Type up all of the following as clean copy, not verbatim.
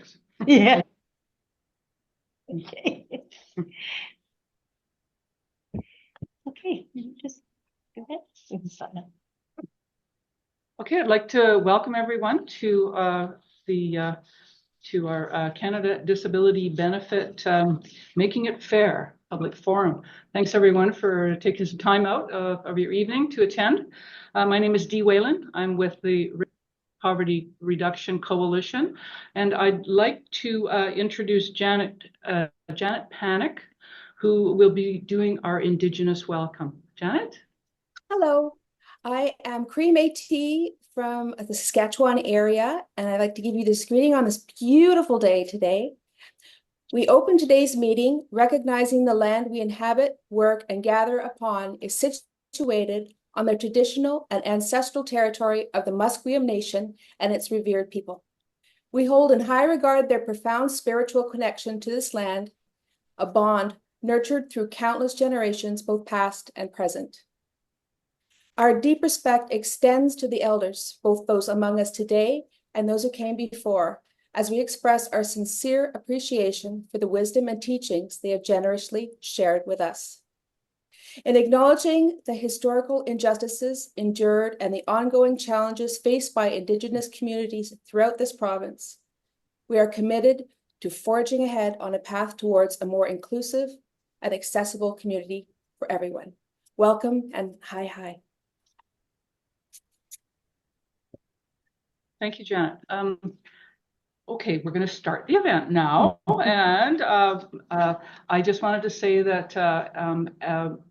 works. Yeah. Okay. Okay, you just go ahead. We can start now. Okay, I'd like to welcome everyone to our Canada Disability Benefit Making It Fair public forum. Thanks everyone for taking some time out of your evening to attend. My name is Dee Whalen. I'm with the Poverty Reduction Coalition, and I'd like to introduce Janet Panic, who will be doing our Indigenous welcome. Janet? Hello, I am Cree Métis from the Saskatchewan area, and I'd like to give you this greeting on this beautiful day today. We open today's meeting recognizing the land we inhabit, work, and gather upon is situated on the traditional and ancestral territory of the Musqueam Nation and its revered people. We hold in high regard their profound spiritual connection to this land, a bond nurtured through countless generations, both past and present. Our deep respect extends to the elders, both those among us today and those who came before, as we express our sincere appreciation for the wisdom and teachings they have generously shared with us. In acknowledging the historical injustices endured and the ongoing challenges faced by Indigenous communities throughout this province, we are committed to forging ahead on a path towards a more inclusive and accessible community for everyone. Welcome and hi. Thank you, Janet. Okay, we're going to start the event now, and I just wanted to say that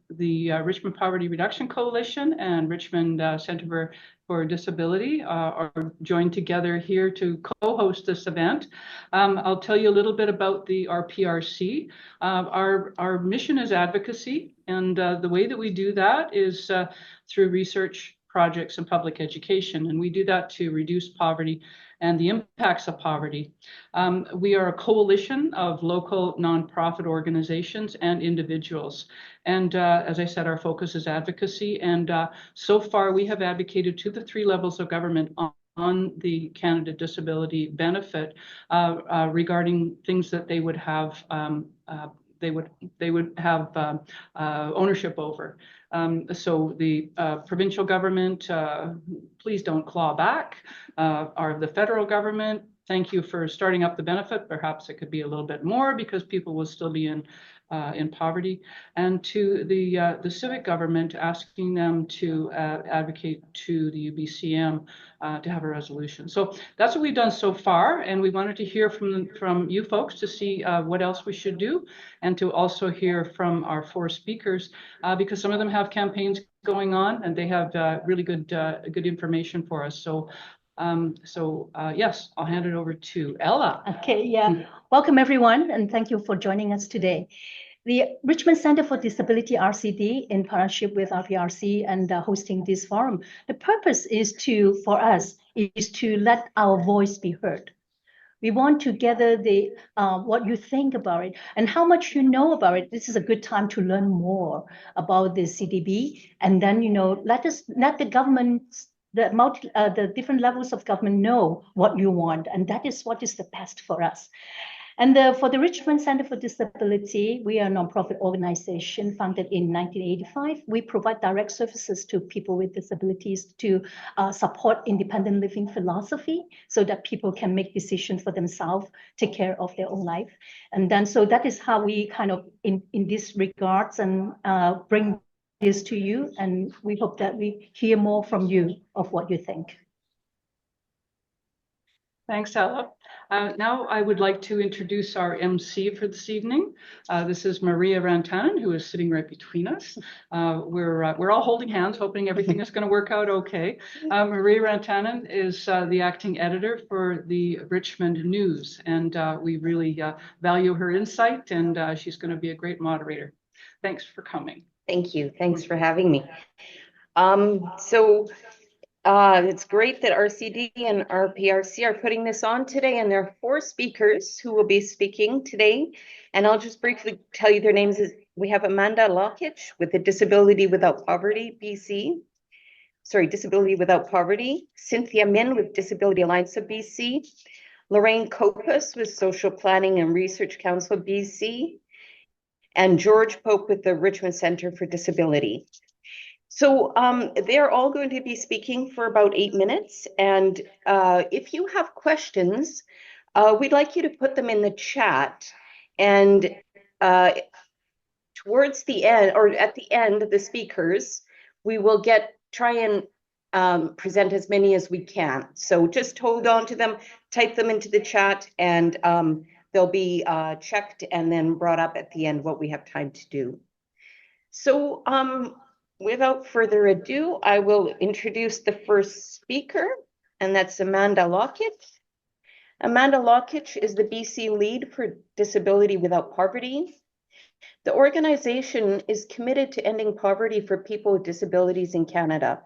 the Richmond Poverty Reduction Coalition and Richmond Centre for Disability are joined together here to co-host this event. I'll tell you a little bit about the RPRC. Our mission is advocacy, and the way that we do that is through research, projects, and public education, and we do that to reduce poverty and the impacts of poverty. We are a coalition of local nonprofit organizations and individuals. And as I said, our focus is advocacy. And so far, we have advocated to the 3 levels of government on the Canada Disability Benefit regarding things that they would have ownership over. So the provincial government, please don't claw back, or the federal government, thank you for starting up the benefit. Perhaps it could be a little bit more because people will still be in poverty. And to the civic government, asking them to advocate to the UBCM to have a resolution. So that's what we've done so far, and we wanted to hear from you folks to see what else we should do, and to also hear from our 4 speakers because some of them have campaigns going on and they have really good information for us. So yes, I'll hand it over to Ella. Okay, yeah. Welcome everyone, and thank you for joining us today. The Richmond Centre for Disability RCD, in partnership with RPRC and hosting this forum, the purpose is for us to let our voice be heard. We want to gather what you think about it and how much you know about it. This is a good time to learn more about the CDB, and then let the government, the different levels of government know what you want, and that is what is the best for us. And for the Richmond Centre for Disability, we are a nonprofit organization founded in 1985. We provide direct services to people with disabilities to support independent living philosophy so that people can make decisions for themselves, take care of their own life. And then, so that is how we kind of, in these regards, and bring this to you. And we hope that we hear more from you of what you think. Thanks, Ella. Now I would like to introduce our MC for this evening. This is Maria Rantanen, who is sitting right between us. We're all holding hands, hoping everything is going to work out okay. Maria Rantanen is the acting editor for the Richmond News, and we really value her insight, and she's going to be a great moderator. Thanks for coming. Thank you. Thanks for having me. It's great that RCD and RPRC are putting this on today, and there are 4 speakers who will be speaking today. And I'll just briefly tell you their names. We have Amanda Lockitch with the Disability Without Poverty, Disability Without Poverty, Cynthia Min with Disability Alliance of BC, Lorraine Copas with Social Planning and Research Council, BC, and George Pope with the Richmond Center for Disability. So they're all going to be speaking for about 8 minutes. And if you have questions, we'd like you to put them in the chat. And towards the end, or at the end of the speakers, we will try and present as many as we can. So just hold on to them, type them into the chat, and they'll be checked and then brought up at the end what we have time to do. So without further ado, I will introduce the first speaker, and that's Amanda Lockett. Amanda Lockett is the BC lead for Disability Without Poverty. The organization is committed to ending poverty for people with disabilities in Canada.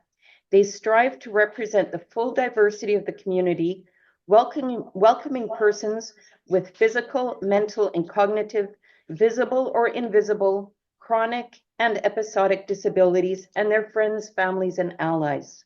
They strive to represent the full diversity of the community, welcoming persons with physical, mental, and cognitive, visible or invisible, chronic and episodic disabilities, and their friends, families, and allies.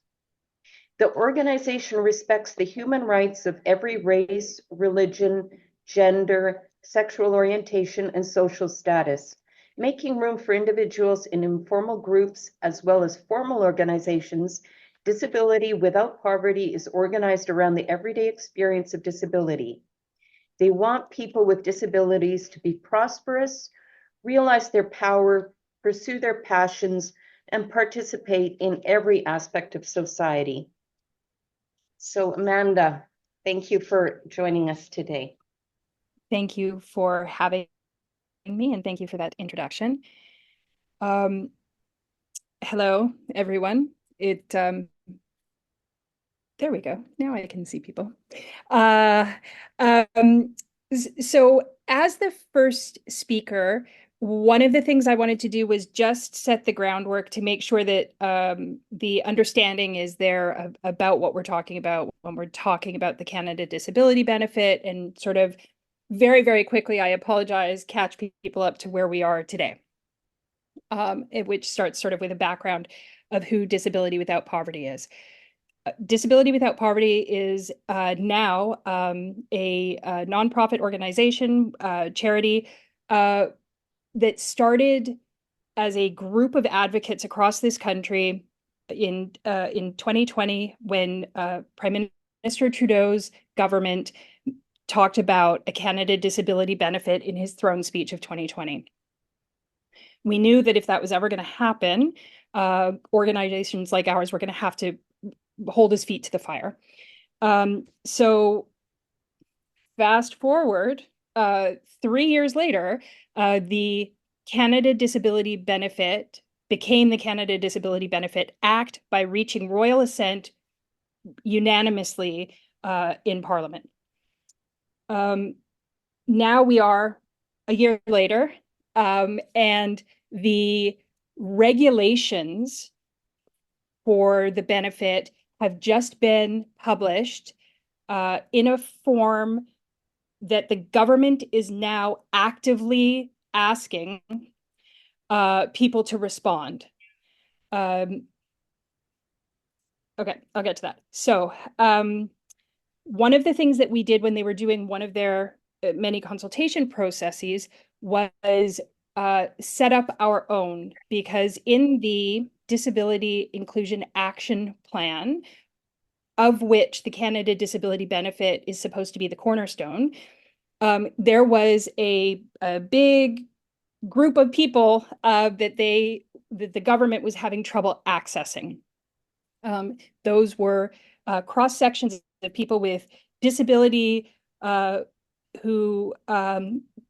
The organization respects the human rights of every race, religion, gender, sexual orientation, and social status, making room for individuals in informal groups as well as formal organizations. Disability Without Poverty is organized around the everyday experience of disability. They want people with disabilities to be prosperous, realize their power, pursue their passions, and participate in every aspect of society. So Amanda, thank you for joining us today. Thank you for having me, and thank you for that introduction. Hello, everyone. There we go. Now I can see people. So as the first speaker, one of the things I wanted to do was just set the groundwork to make sure that the understanding is there about what we're talking about when we're talking about the Canada Disability Benefit, and sort of very, very quickly, I apologize, catch people up to where we are today, which starts sort of with a background of who Disability Without Poverty is. Disability Without Poverty is now a nonprofit organization, charity, that started as a group of advocates across this country in 2020 when Prime Minister Trudeau's government talked about a Canada Disability Benefit in his throne speech of 2020. We knew that if that was ever going to happen, organizations like ours were going to have to hold his feet to the fire. So fast forward 3 years later, the Canada Disability Benefit became the Canada Disability Benefit Act by reaching royal assent unanimously in Parliament. Now we are a year later, and the regulations for the benefit have just been published in a form that the government is now actively asking people to respond. Okay, I'll get to that. So one of the things that we did when they were doing one of their many consultation processes was set up our own, because in the Disability Inclusion Action Plan, of which the Canada Disability Benefit is supposed to be the cornerstone, there was a big group of people that the government was having trouble accessing. Those were cross sections of people with disability who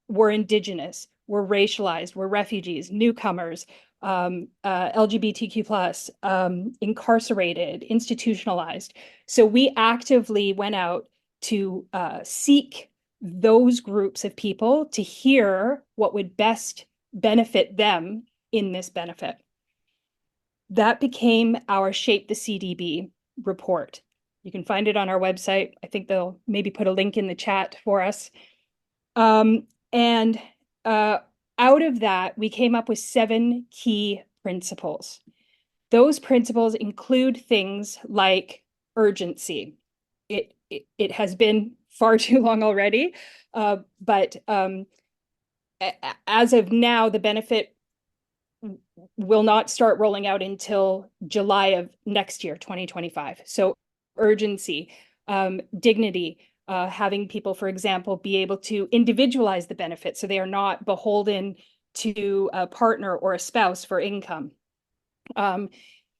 were Indigenous, were racialized, were refugees, newcomers, LGBTQ+, incarcerated, institutionalized. So we actively went out to seek those groups of people to hear what would best benefit them in this benefit. That became our Shape the CDB report. You can find it on our website. I think they'll maybe put a link in the chat for us. And out of that, we came up with 7 key principles. Those principles include things like urgency. It has been far too long already. But as of now, the benefit will not start rolling out until July of next year, 2025. So urgency, dignity, having people, for example, be able to individualize the benefit so they are not beholden to a partner or a spouse for income.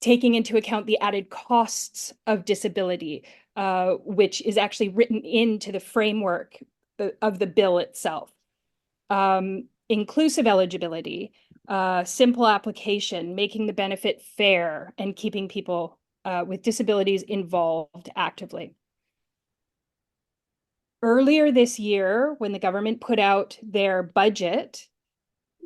Taking into account the added costs of disability, which is actually written into the framework of the bill itself. Inclusive eligibility, simple application, making the benefit fair, and keeping people with disabilities involved actively. Earlier this year, when the government put out their budget,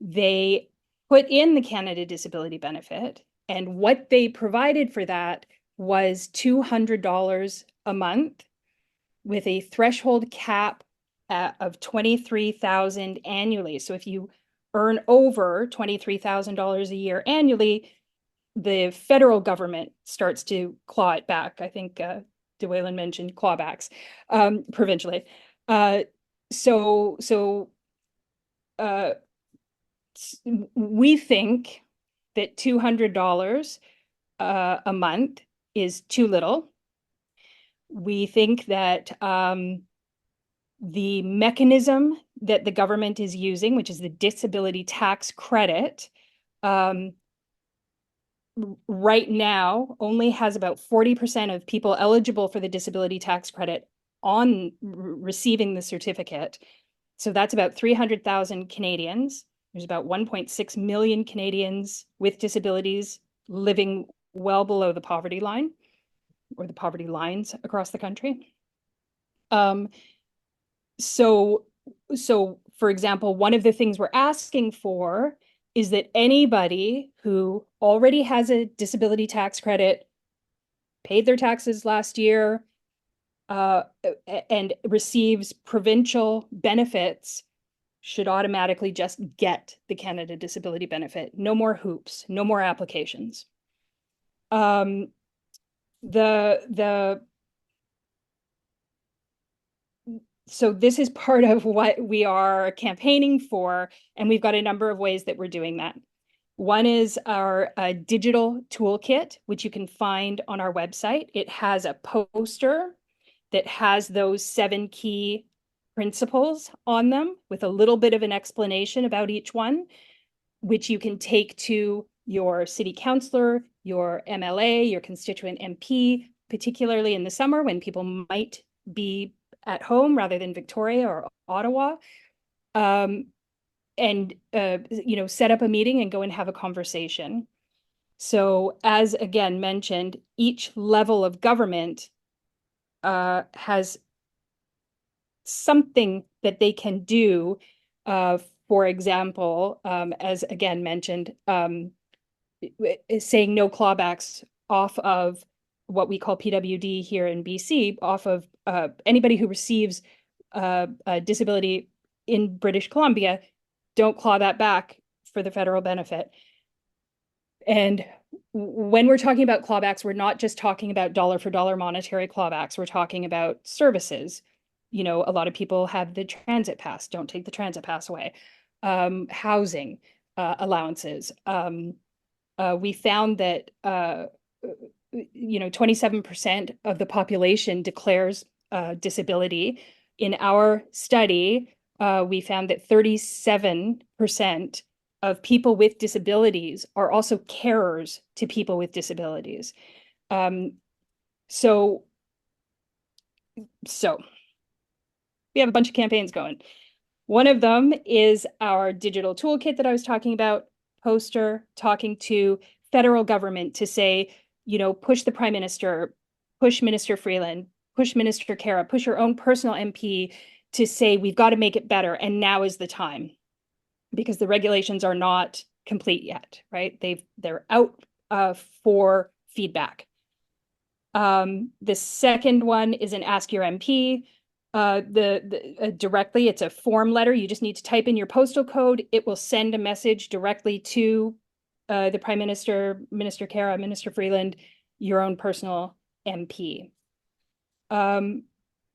they put in the Canada Disability Benefit, and what they provided for that was $200 a month with a threshold cap of $23,000 annually. So if you earn over $23,000 a year annually, the federal government starts to claw it back. I think DeWaylen mentioned clawbacks provincially. We think that $200 a month is too little. We think that the mechanism that the government is using, which is the disability tax credit, right now only has about 40% of people eligible for the disability tax credit on receiving the certificate. So that's about 300,000 Canadians. There's about 1.6 million Canadians with disabilities living well below the poverty line, or the poverty lines across the country. So for example, one of the things we're asking for is that anybody who already has a disability tax credit, paid their taxes last year, and receives provincial benefits should automatically just get the Canada Disability Benefit. No more hoops, no more applications. So this is part of what we are campaigning for, and we've got a number of ways that we're doing that. One is our digital toolkit, which you can find on our website. It has a poster that has those 7 key principles on them with a little bit of an explanation about each one, which you can take to your city councillor, your MLA, your constituent MP, particularly in the summer when people might be at home rather than Victoria or Ottawa, and set up a meeting and go and have a conversation. So as again mentioned, each level of government has something that they can do. For example, as again mentioned, saying no clawbacks off of what we call PWD here in BC, off of anybody who receives a disability in British Columbia, don't claw that back for the federal benefit. And when we're talking about clawbacks, we're not just talking about dollar for dollar monetary clawbacks. We're talking about services. A lot of people have the transit pass, don't take the transit pass away. Housing allowances. We found that 27% of the population declares disability. In our study, we found that 37% of people with disabilities are also carers to people with disabilities. So we have a bunch of campaigns going. One of them is our digital toolkit that I was talking about, poster talking to federal government to say, push the Prime Minister, push Minister Freeland, push Minister Kara, push your own personal MP to say, we've got to make it better. And now is the time, because the regulations are not complete yet, right? They're out for feedback. The second one is an Ask Your MP. Directly, it's a form letter. You just need to type in your postal code. It will send a message directly to the Prime Minister, Minister Kara, Minister Freeland, your own personal MP.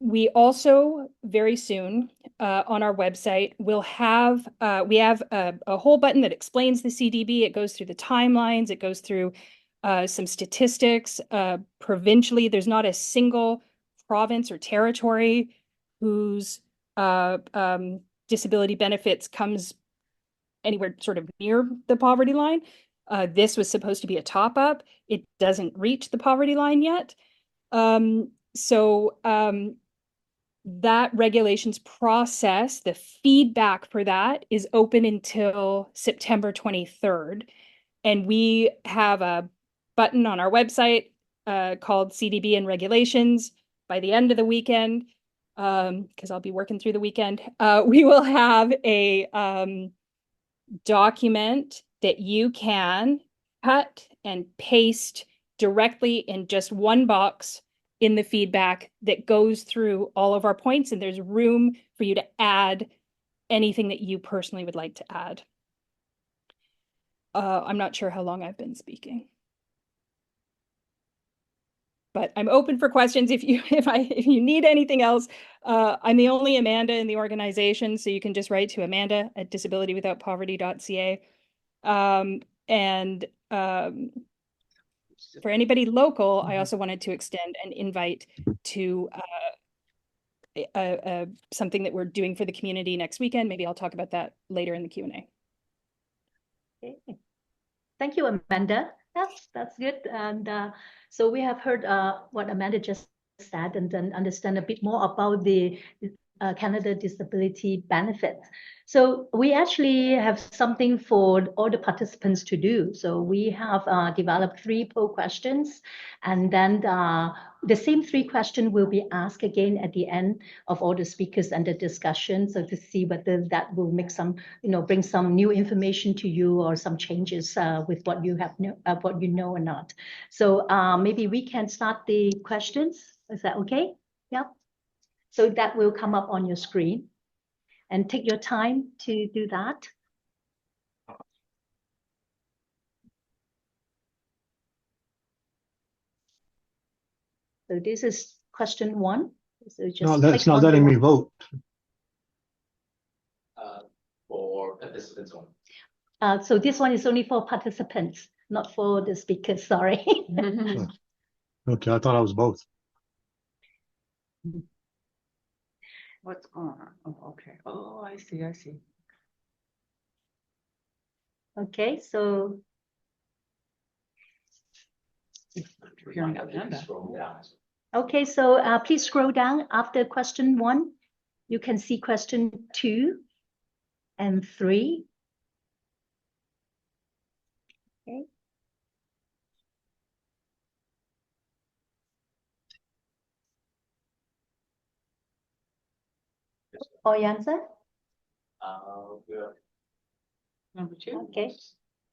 we also very soon on our website will have we have a whole button that explains the CDB. It goes through the timelines. It goes through some statistics. Provincially, there's not a single province or territory whose disability benefits comes anywhere sort of near the poverty line. This was supposed to be a top up. It doesn't reach the poverty line yet. That regulations process, the feedback for that is open until September 23rd. And we have a button on our website called CDB and regulations. By the end of the weekend, because I'll be working through the weekend, we will have a document that you can cut and paste directly in just one box in the feedback that goes through all of our points, and there's room for you to add anything that you personally would like to add. I'm not sure how long I've been speaking, but I'm open for questions. If you need anything else, I'm the only Amanda in the organization, so you can just write to amanda@disabilitywithoutpoverty.ca. For anybody local, I also wanted to extend an invite to something that we're doing for the community next weekend. Maybe I'll talk about that later in the Q&A. Okay. Thank you, Amanda. That's good. And so we have heard what Amanda just said, and then understand a bit more about the Canada Disability Benefit. So we actually have something for all the participants to do. So we have developed 3 poll questions, and then the same 3 questions will be asked again at the end of all the speakers and the discussion. So to see whether that will make some, bring some new information to you or some changes with what you have what you know or not. So maybe we can start the questions. Is that okay? Yeah. So that will come up on your screen, and take your time to do that. So this is question 1. So just no, that's not letting me vote. For participants only. So this one is only for participants, not for the speakers, sorry. Okay, I thought I was both. What's going on? Oh, okay. Oh, I see. Okay, so Hearing Amanda. okay, so please scroll down after question 1. You can see question 2 and 3. Okay. Or answer? Yeah. Number 2. Okay.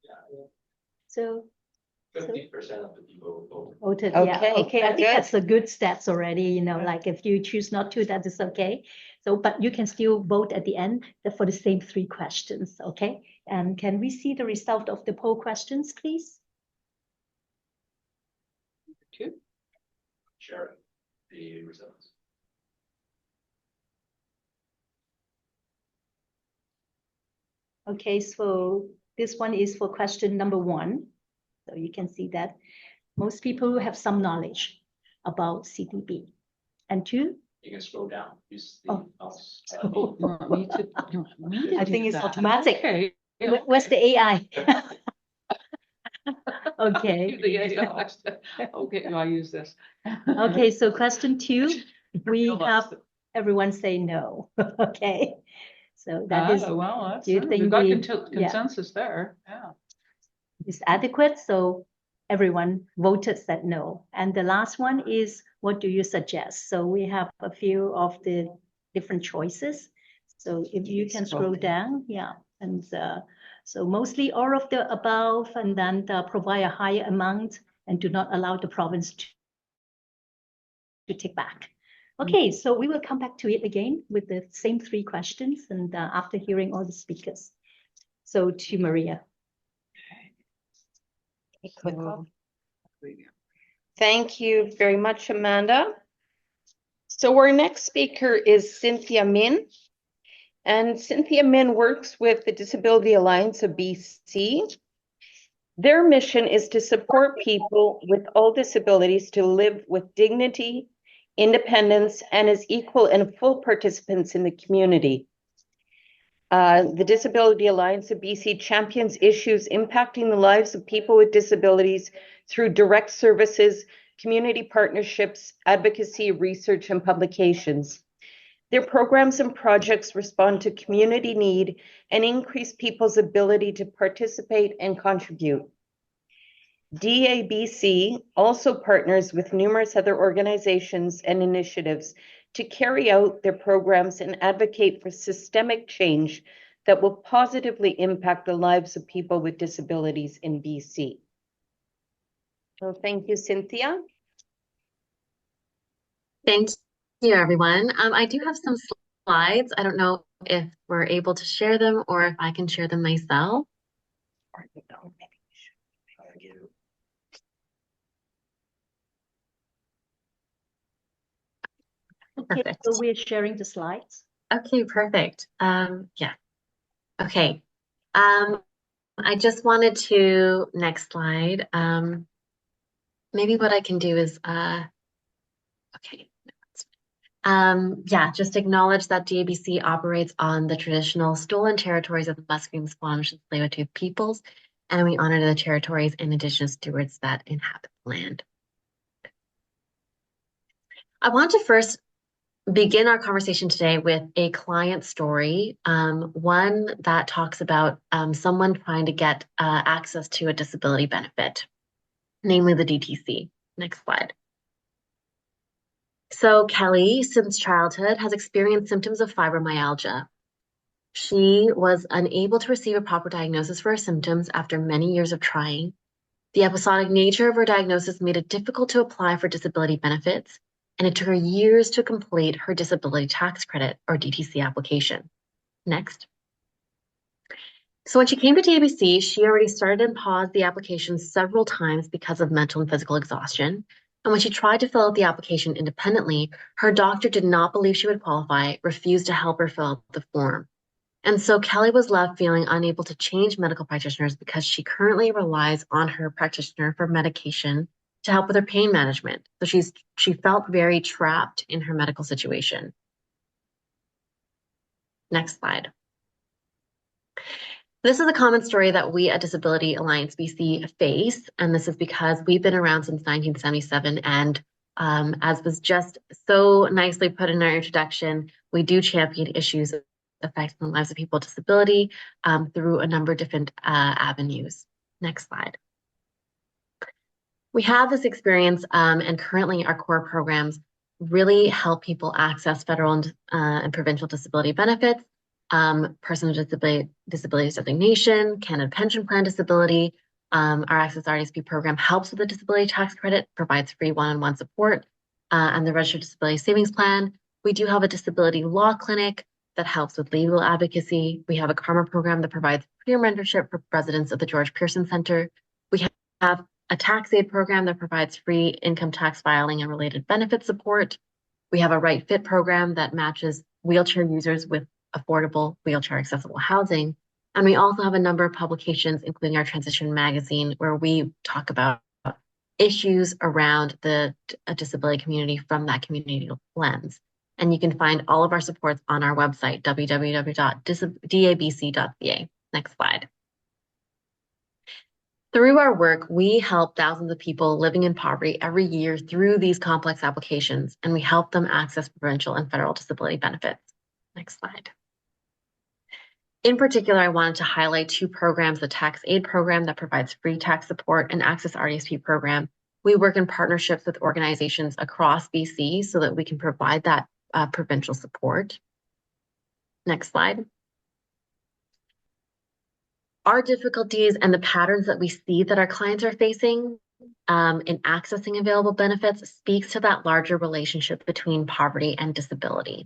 Yeah. So 50% of the people voted. voted, Okay, yeah. Okay, I think good. that's a good stats already, like if you choose not to, that is okay. So, but you can still vote at the end for the same 3 questions, okay? And can we see the result of the poll questions, please? 2. Sharing the results. Okay, so this one is for question number 1. So you can see that most people have some knowledge about CDB. And 2? You can scroll down. Use the Oh. mouse. You want me to? I think it's automatic. Okay. Where's the AI? Okay. Okay, I use this. Okay, so question 2, we have everyone say no. Okay, so that is well, that's, do you we've think got we- consensus there. Yeah. is adequate. So everyone voted said no. And the last one is, what do you suggest? So we have a few of the different choices. So if you can scroll down, yeah. And so mostly all of the above, and then provide a higher amount and do not allow the province to take back. Okay, so we will come back to it again with the same 3 questions, and after hearing all the speakers. So to Maria. Thank you very much, Amanda. So our next speaker is Cynthia Min. And Cynthia Min works with the Disability Alliance of BC. Their mission is to support people with all disabilities to live with dignity, independence, and as equal and full participants in the community. The Disability Alliance of BC champions issues impacting the lives of people with disabilities through direct services, community partnerships, advocacy, research, and publications. Their programs and projects respond to community need and increase people's ability to participate and contribute. DABC also partners with numerous other organizations and initiatives to carry out their programs and advocate for systemic change that will positively impact the lives of people with disabilities in BC. So thank you, Cynthia. Thank you, everyone. I do have some slides. I don't know if we're able to share them or if I can share them myself. Perfect. So we're sharing the slides. Okay, perfect. Yeah. Okay. I just wanted to, next slide. Maybe what I can do is, okay. Yeah, just acknowledge that DABC operates on the traditional stolen territories of the Musqueam, Squamish, and Tsleil-Waututh peoples, and we honor the territories and Indigenous stewards that inhabit the land. I want to first begin our conversation today with a client story, one that talks about someone trying to get access to a disability benefit, namely the DTC. Next slide. So Kelly, since childhood, has experienced symptoms of fibromyalgia. She was unable to receive a proper diagnosis for her symptoms after many years of trying. The episodic nature of her diagnosis made it difficult to apply for disability benefits, and it took her years to complete her disability tax credit or DTC application. Next. So when she came to DABC, she already started and paused the application several times because of mental and physical exhaustion. And when she tried to fill out the application independently, her doctor did not believe she would qualify, refused to help her fill out the form. And so Kelly was left feeling unable to change medical practitioners because she currently relies on her practitioner for medication to help with her pain management. So she felt very trapped in her medical situation. Next slide. This is a common story that we at Disability Alliance BC face, and this is because we've been around since 1977, and as was just so nicely put in our introduction, we do champion issues affecting the lives of people with disability through a number of different avenues. Next slide. We have this experience, and currently our core programs really help people access federal and provincial disability benefits, personal disability designation, Canada Pension Plan disability. Our Access RDSP program helps with the disability tax credit, provides free one-on-one support, and the Registered Disability Savings Plan. We do have a disability law clinic that helps with legal advocacy. We have a Karma program that provides peer mentorship for residents of the George Pearson Center. We have a tax aid program that provides free income tax filing and related benefit support. We have a Right Fit program that matches wheelchair users with affordable wheelchair accessible housing. And we also have a number of publications, including our Transition magazine, where we talk about issues around the disability community from that community lens. And you can find all of our supports on our website, www.dabc.ca. Next slide. Through our work, we help thousands of people living in poverty every year through these complex applications, and we help them access provincial and federal disability benefits. Next slide. In particular, I wanted to highlight two programs, the Tax Aid program that provides free tax support and Access RDSP program. We work in partnerships with organizations across BC so that we can provide that provincial support. Next slide. Our difficulties and the patterns that we see that our clients are facing in accessing available benefits speaks to that larger relationship between poverty and disability.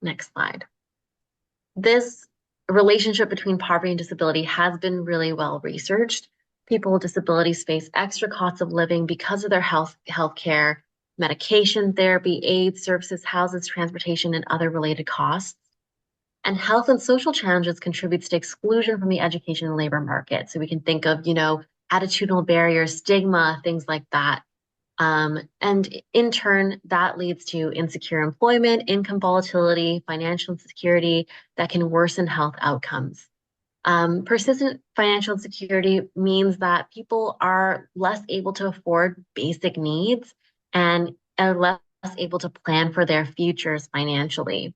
Next slide. This relationship between poverty and disability has been really well researched. People with disabilities face extra costs of living because of their health care, medication, therapy, aid, services, houses, transportation, and other related costs. And health and social challenges contributes to exclusion from the education and labor market. So we can think of, attitudinal barriers, stigma, things like that. And in turn, that leads to insecure employment, income volatility, financial insecurity that can worsen health outcomes. Persistent financial insecurity means that people are less able to afford basic needs and are less able to plan for their futures financially.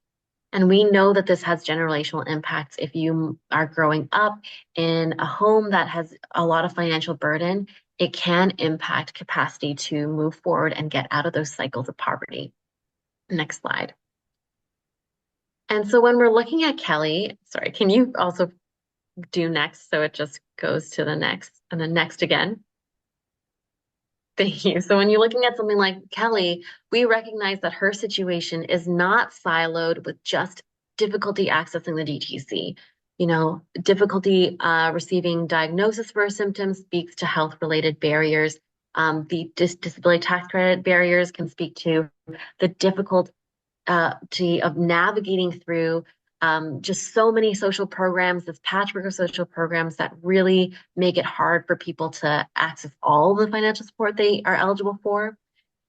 And we know that this has generational impacts. If you are growing up in a home that has a lot of financial burden, it can impact capacity to move forward and get out of those cycles of poverty. Next slide. And so when we're looking at Kelly, sorry, can you also do next so it just goes to the next and then next again? Thank you. So when you're looking at something like Kelly, we recognize that her situation is not siloed with just difficulty accessing the DTC. Difficulty receiving diagnosis for her symptoms speaks to health-related barriers. The disability tax credit barriers can speak to the difficulty of navigating through just so many social programs, this patchwork of social programs that really make it hard for people to access all the financial support they are eligible for.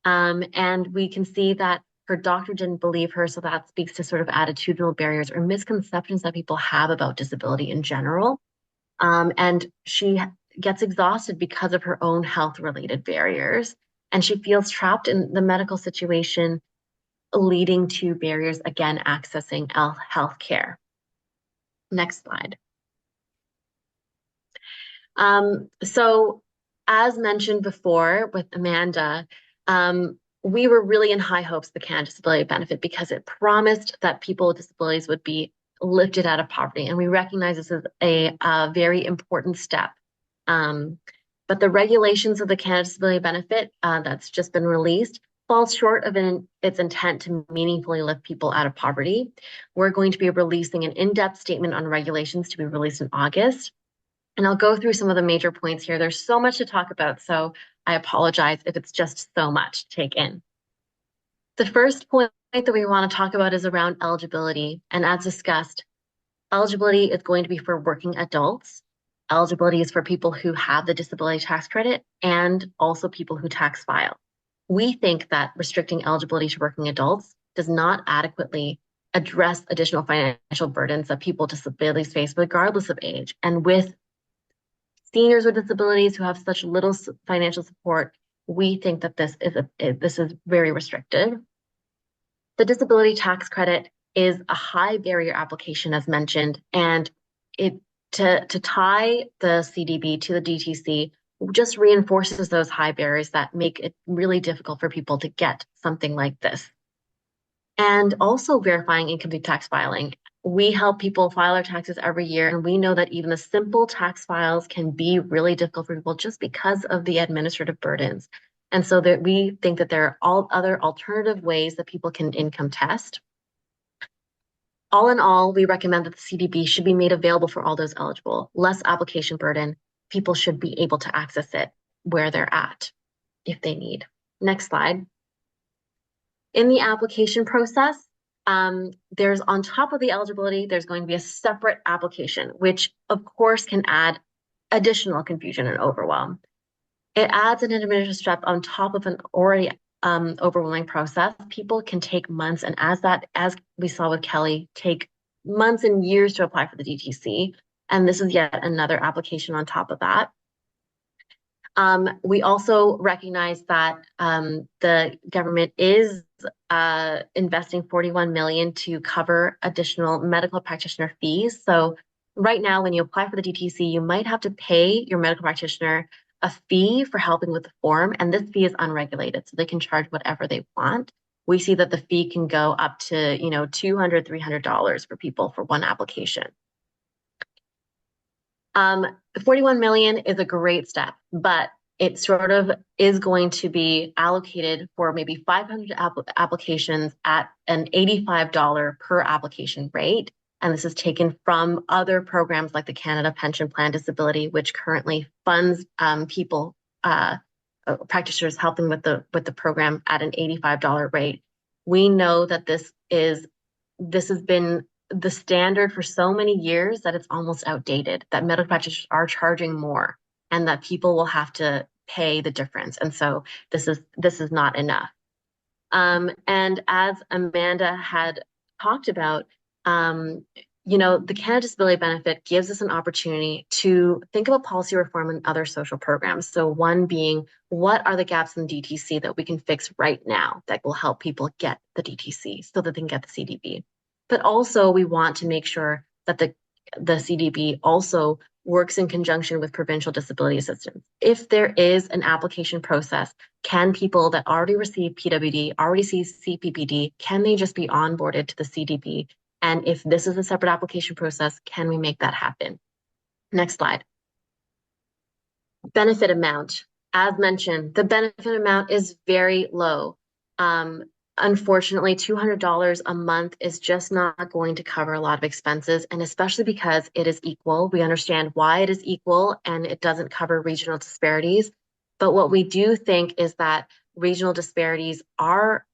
And we can see that her doctor didn't believe her, so that speaks to sort of attitudinal barriers or misconceptions that people have about disability in general. And she gets exhausted because of her own health-related barriers, and she feels trapped in the medical situation, leading to barriers, again, accessing health care. Next slide. So as mentioned before with Amanda, we were really in high hopes of the Canada Disability Benefit because it promised that people with disabilities would be lifted out of poverty. And we recognize this as a very important step. But the regulations of the Canada Disability Benefit that's just been released falls short of its intent to meaningfully lift people out of poverty. We're going to be releasing an in-depth statement on regulations to be released in August. And I'll go through some of the major points here. There's so much to talk about, so I apologize if it's just so much to take in. The first point that we want to talk about is around eligibility. And as discussed, eligibility is going to be for working adults. Eligibility is for people who have the disability tax credit and also people who tax file. We think that restricting eligibility to working adults does not adequately address additional financial burdens that people with disabilities face regardless of age. And with seniors with disabilities who have such little financial support, we think that this is very restrictive. The disability tax credit is a high barrier application, as mentioned, and to tie the CDB to the DTC just reinforces those high barriers that make it really difficult for people to get something like this. And also verifying income tax filing. We help people file their taxes every year, and we know that even the simple tax files can be really difficult for people just because of the administrative burdens. And so that we think that there are all other alternative ways that people can income test. All in all, we recommend that the CDB should be made available for all those eligible. Less application burden. People should be able to access it where they're at if they need. Next slide. In the application process, there's on top of the eligibility, there's going to be a separate application, which of course can add additional confusion and overwhelm. It adds an administrative step on top of an already overwhelming process. People can take months, and as we saw with Kelly, take months and years to apply for the DTC. And this is yet another application on top of that. We also recognize that the government is investing $41 million to cover additional medical practitioner fees. So right now, when you apply for the DTC, you might have to pay your medical practitioner a fee for helping with the form, and this fee is unregulated, so they can charge whatever they want. We see that the fee can go up to $200, $300 for people for one application. 41 million is a great step, but it sort of is going to be allocated for maybe 500 applications at an $85 per application rate. And this is taken from other programs like the Canada Pension Plan Disability, which currently funds people practitioners helping with the program at an $85 rate. We know that this has been the standard for so many years that it's almost outdated, that medical practitioners are charging more and that people will have to pay the difference. And so this is not enough. And as Amanda had talked about, the Canada Disability Benefit gives us an opportunity to think about policy reform and other social programs. So one being, what are the gaps in DTC that we can fix right now that will help people get the DTC so that they can get the CDB? But also we want to make sure that the CDB also works in conjunction with provincial disability assistance. If there is an application process, can people that already receive PWD, already see CPPD, can they just be onboarded to the CDB? And if this is a separate application process, can we make that happen? Next slide. Benefit amount. As mentioned, the benefit amount is very low. Unfortunately, $200 a month is just not going to cover a lot of expenses, and especially because it is equal. We understand why it is equal and it doesn't cover regional disparities. But what we do think is that regional disparities are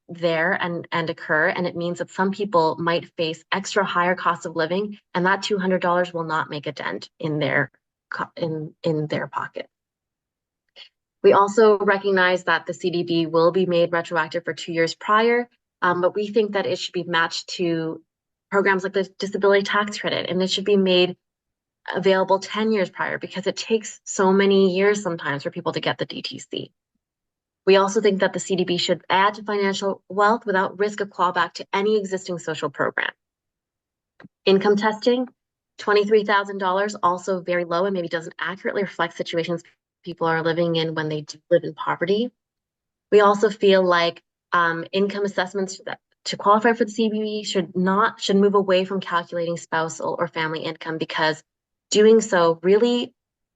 there and occur, and it means that some people might face extra higher cost of living, and that $200 will not make a dent in their pocket. We also recognize that the CDB will be made retroactive for 2 years prior, but we think that it should be matched to programs like the disability tax credit, and it should be made available 10 years prior because it takes so many years sometimes for people to get the DTC. We also think that the CDB should add to financial wealth without risk of clawback to any existing social program. Income testing, $23,000, also very low and maybe doesn't accurately reflect situations people are living in when they do live in poverty. We also feel like income assessments to qualify for the CDB should move away from calculating spousal or family income, because doing so really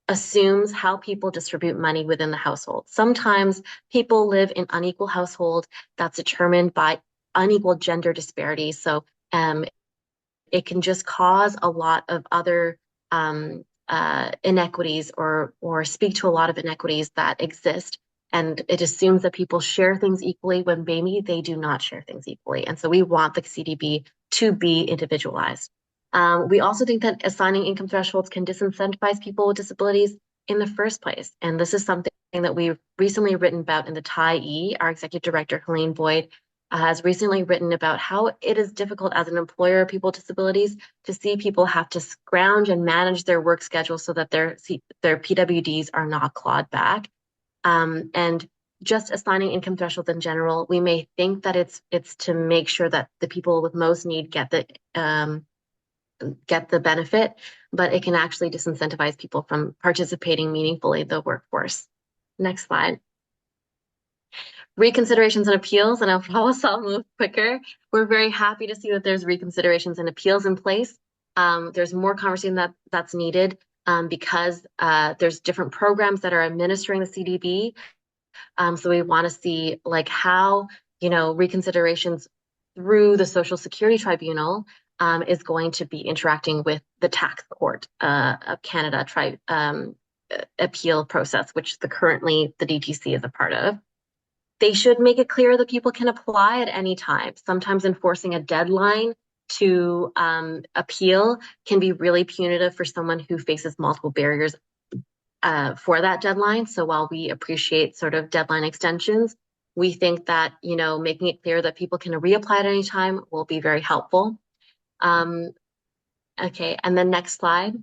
assumes how people distribute money within the household. Sometimes people live in unequal households that's determined by unequal gender disparities. So it can just cause a lot of other inequities or speak to a lot of inequities that exist. And it assumes that people share things equally when maybe they do not share things equally. And so we want the CDB to be individualized. We also think that assigning income thresholds can disincentivize people with disabilities in the first place. And this is something that we've recently written about in the TIE. Our executive director, Helene Boyd, has recently written about how it is difficult as an employer of people with disabilities to see people have to scrounge and manage their work schedule so that their PWDs are not clawed back. And just assigning income thresholds in general, we may think that it's to make sure that the people with most need get the benefit, but it can actually disincentivize people from participating meaningfully in the workforce. Next slide. Reconsiderations and appeals, and I'll promise I'll move quicker. We're very happy to see that there's reconsiderations and appeals in place. There's more conversation that's needed because there's different programs that are administering the CDB. So we want to see like how, reconsiderations through the Social Security Tribunal is going to be interacting with the tax court of Canada appeal process, which currently the DTC is a part of. They should make it clear that people can apply at any time. Sometimes enforcing a deadline to appeal can be really punitive for someone who faces multiple barriers for that deadline. So while we appreciate sort of deadline extensions, we think that, making it clear that people can reapply at any time will be very helpful. Okay, and then next slide.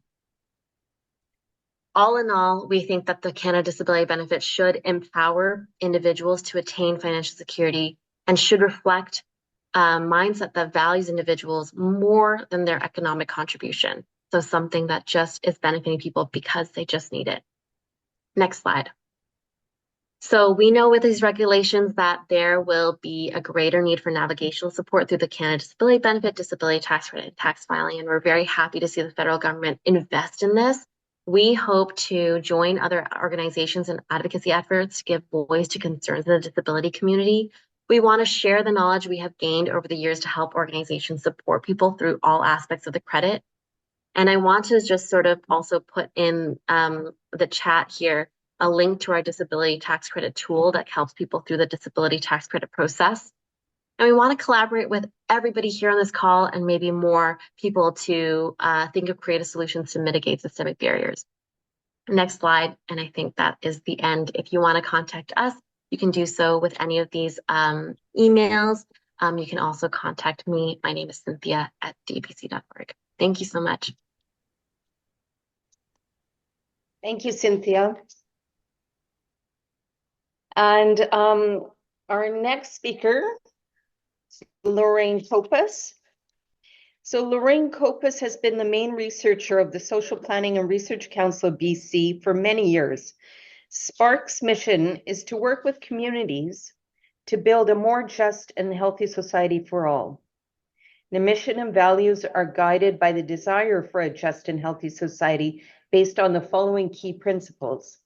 All in all, we think that the Canada Disability Benefit should empower individuals to attain financial security and should reflect a mindset that values individuals more than their economic contribution. So something that just is benefiting people because they just need it. Next slide. So we know with these regulations that there will be a greater need for navigational support through the Canada Disability Benefit, disability tax credit, and tax filing, and we're very happy to see the federal government invest in this. We hope to join other organizations and advocacy efforts to give voice to concerns in the disability community. We want to share the knowledge we have gained over the years to help organizations support people through all aspects of the credit. And I want to just sort of also put in the chat here a link to our disability tax credit tool that helps people through the disability tax credit process. And we want to collaborate with everybody here on this call and maybe more people to think of creative solutions to mitigate systemic barriers. Next slide, and I think that is the end. If you want to contact us, you can do so with any of these emails. You can also contact me. My name is Cynthia at dbc.org. Thank you so much. Thank you, Cynthia. And our next speaker, Lorraine Kopus. So Lorraine Kopus has been the main researcher of the Social Planning and Research Council of BC for many years. SPARK's mission is to work with communities to build a more just and healthy society for all. The mission and values are guided by the desire for a just and healthy society based on the following key principles: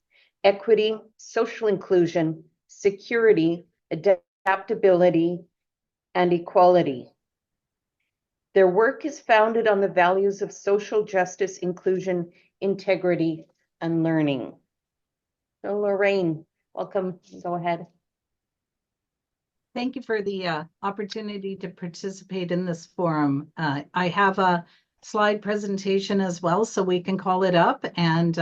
equity, social inclusion, security, adaptability, and equality. Their work is founded on the values of social justice, inclusion, integrity, and learning. So Lorraine, welcome. Go ahead. Thank you for the opportunity to participate in this forum. I have a slide presentation as well, so we can call it up, and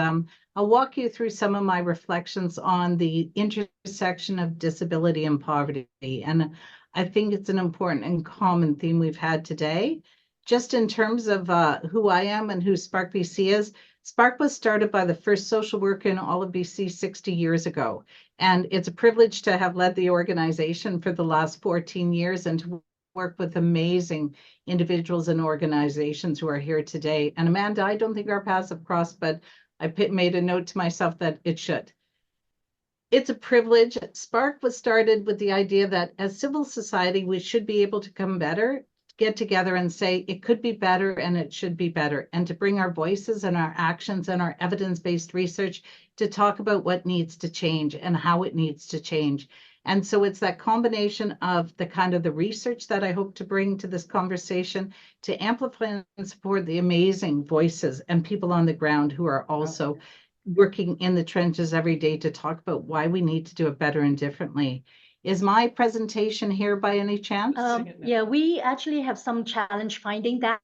I'll walk you through some of my reflections on the intersection of disability and poverty. And I think it's an important and common theme we've had today. Just in terms of who I am and who Spark BC is, Spark was started by the first social worker in all of BC 60 years ago. And it's a privilege to have led the organization for the last 14 years and to work with amazing individuals and organizations who are here today. And Amanda, I don't think our paths have crossed, but I made a note to myself that it should. It's a privilege. Spark was started with the idea that as civil society, we should be able to come better, get together and say it could be better and it should be better, and to bring our voices and our actions and our evidence-based research to talk about what needs to change and how it needs to change. And so it's that combination of the kind of the research that I hope to bring to this conversation to amplify and support the amazing voices and people on the ground who are also working in the trenches every day to talk about why we need to do it better and differently. Is my presentation here by any chance? Yeah, we actually have some challenge finding that.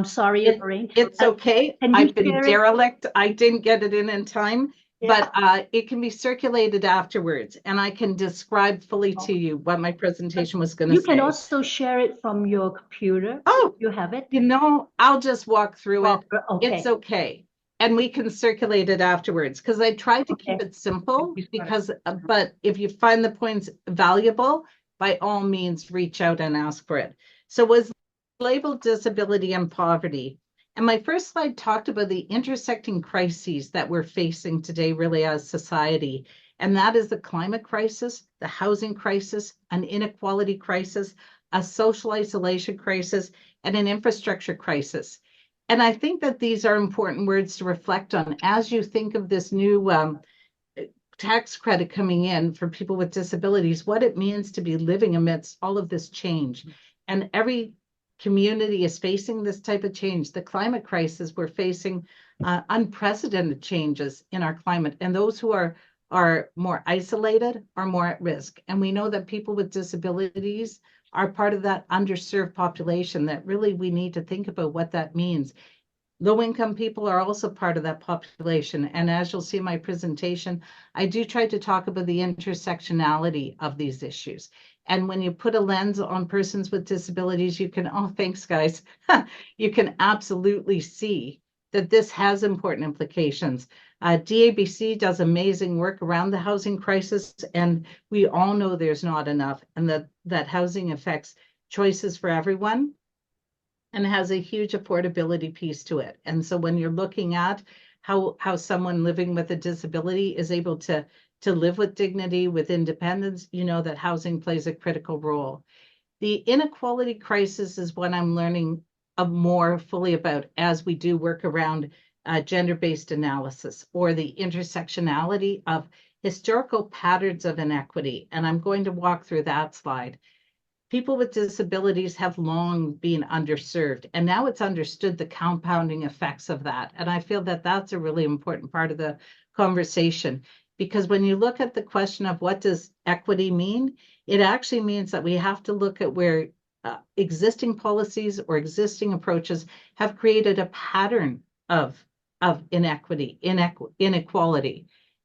Sorry, Lorraine. It's okay. Can you I've been share it? derelict. I didn't get it in time, Yeah. but it can be circulated afterwards, and I can describe fully to you what my presentation was going to say. You can also share it from your computer. Oh, You have it? you know, I'll just walk through it. Okay. It's okay. And we can circulate it afterwards, because I tried to keep Okay. it simple, because, but if you find the points valuable, by all means, reach out and ask for it. So it was labeled disability and poverty. And my first slide talked about the intersecting crises that we're facing today, really as society. And that is the climate crisis, the housing crisis, an inequality crisis, a social isolation crisis, and an infrastructure crisis. And I think that these are important words to reflect on as you think of this new tax credit coming in for people with disabilities, what it means to be living amidst all of this change. And every community is facing this type of change. The climate crisis, we're facing unprecedented changes in our climate. And those who are more isolated are more at risk. And we know that people with disabilities are part of that underserved population that really we need to think about what that means. Low-income people are also part of that population. And as you'll see in my presentation, I do try to talk about the intersectionality of these issues. And when you put a lens on persons with disabilities, you can, oh, thanks, guys. You can absolutely see that this has important implications. DABC does amazing work around the housing crisis, and we all know there's not enough, and that housing affects choices for everyone and has a huge affordability piece to it. And so when you're looking at how someone living with a disability is able to live with dignity, with independence, you know that housing plays a critical role. The inequality crisis is what I'm learning more fully about as we do work around gender-based analysis, or the intersectionality of historical patterns of inequity. And I'm going to walk through that slide. People with disabilities have long been underserved, and now it's understood the compounding effects of that. And I feel that that's a really important part of the conversation. Because when you look at the question of what does equity mean, it actually means that we have to look at where existing policies or existing approaches have created a pattern of inequality,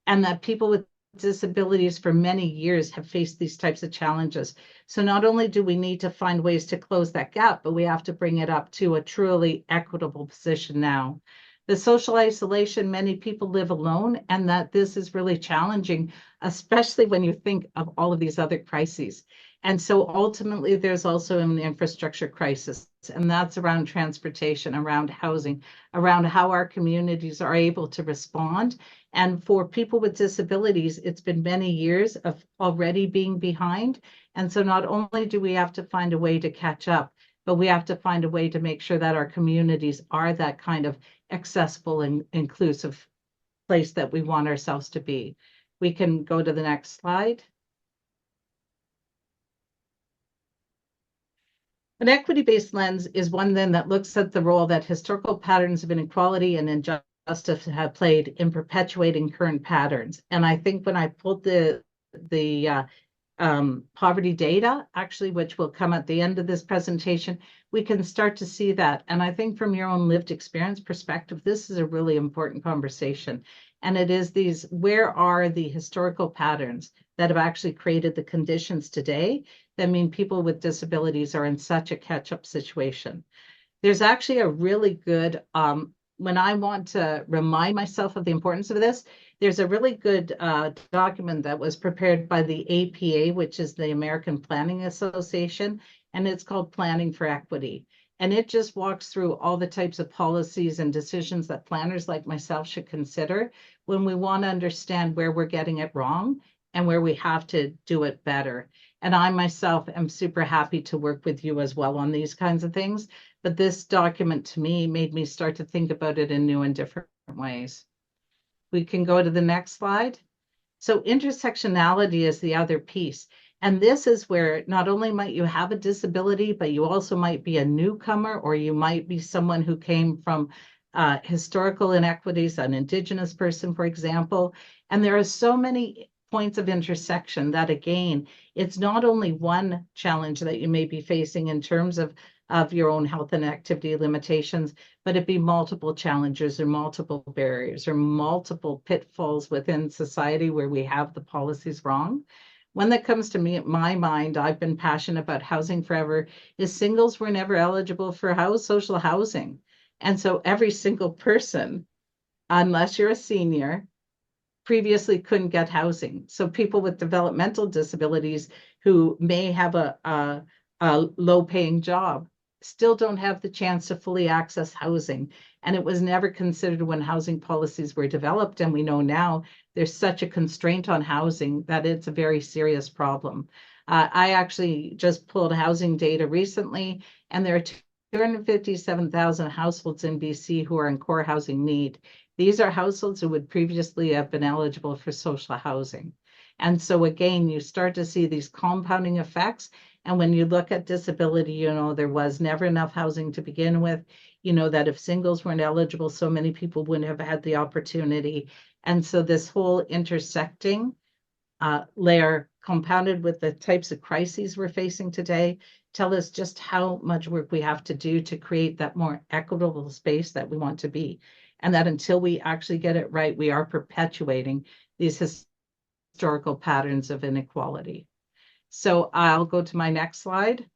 and that people with disabilities for many years have faced these types of challenges. So not only do we need to find ways to close that gap, but we have to bring it up to a truly equitable position now. The social isolation, many people live alone, and that this is really challenging, especially when you think of all of these other crises. And so ultimately, there's also an infrastructure crisis, and that's around transportation, around housing, around how our communities are able to respond. And for people with disabilities, it's been many years of already being behind. And so not only do we have to find a way to catch up, but we have to find a way to make sure that our communities are that kind of accessible and inclusive place that we want ourselves to be. We can go to the next slide. An equity-based lens is one then that looks at the role that historical patterns of inequality and injustice have played in perpetuating current patterns. And I think when I pulled the poverty data, actually, which will come at the end of this presentation, we can start to see that. And I think from your own lived experience perspective, this is a really important conversation. And it is these, where are the historical patterns that have actually created the conditions today that mean people with disabilities are in such a catch-up situation? There's actually a really good, when I want to remind myself of the importance of this, there's a really good document that was prepared by the APA, which is the American Planning Association, and it's called Planning for Equity. And it just walks through all the types of policies and decisions that planners like myself should consider when we want to understand where we're getting it wrong and where we have to do it better. And I myself am super happy to work with you as well on these kinds of things. But this document to me made me start to think about it in new and different ways. We can go to the next slide. So intersectionality is the other piece. And this is where not only might you have a disability, but you also might be a newcomer, or you might be someone who came from historical inequities, an Indigenous person, for example. And there are so many points of intersection that, again, it's not only one challenge that you may be facing in terms of your own health and activity limitations, but it be multiple challenges or multiple barriers or multiple pitfalls within society where we have the policies wrong. One that comes to me, my mind, I've been passionate about housing forever, is singles were never eligible for social housing. And so every single person, unless you're a senior, previously couldn't get housing. So people with developmental disabilities who may have a low-paying job still don't have the chance to fully access housing. And it was never considered when housing policies were developed. And we know now there's such a constraint on housing that it's a very serious problem. I actually just pulled housing data recently, and there are 257,000 households in BC who are in core housing need. These are households who would previously have been eligible for social housing. And so again, you start to see these compounding effects. And when you look at disability, you know, there was never enough housing to begin with, you know, that if singles weren't eligible, so many people wouldn't have had the opportunity. And so this whole intersecting layer, compounded with the types of crises we're facing today, tell us just how much work we have to do to create that more equitable space that we want to be. And that until we actually get it right, we are perpetuating these historical patterns of inequality. So I'll go to my next slide.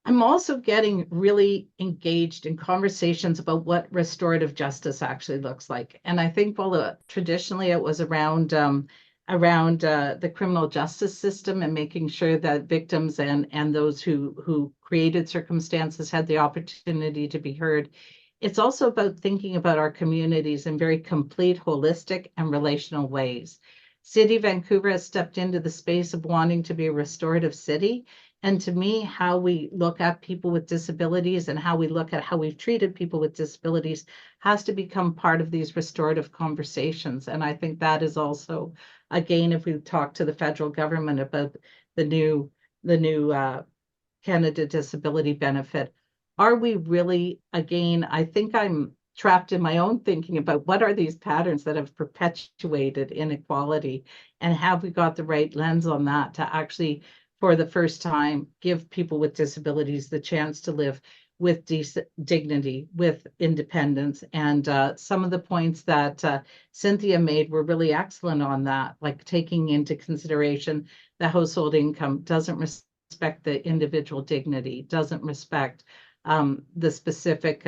I'm also getting really engaged in conversations about what restorative justice actually looks like. And I think while traditionally it was around the criminal justice system and making sure that victims and those who created circumstances had the opportunity to be heard, it's also about thinking about our communities in very complete, holistic, and relational ways. City of Vancouver has stepped into the space of wanting to be a restorative city. And to me, how we look at people with disabilities and how we look at how we've treated people with disabilities has to become part of these restorative conversations. And I think that is also, again, if we talk to the federal government about the new Canada Disability Benefit, are we really, again, I think I'm trapped in my own thinking about what are these patterns that have perpetuated inequality, and have we got the right lens on that to actually, for the first time, give people with disabilities the chance to live with dignity, with independence. And some of the points that Cynthia made were really excellent on that, like taking into consideration the household income doesn't respect the individual dignity, doesn't respect the specific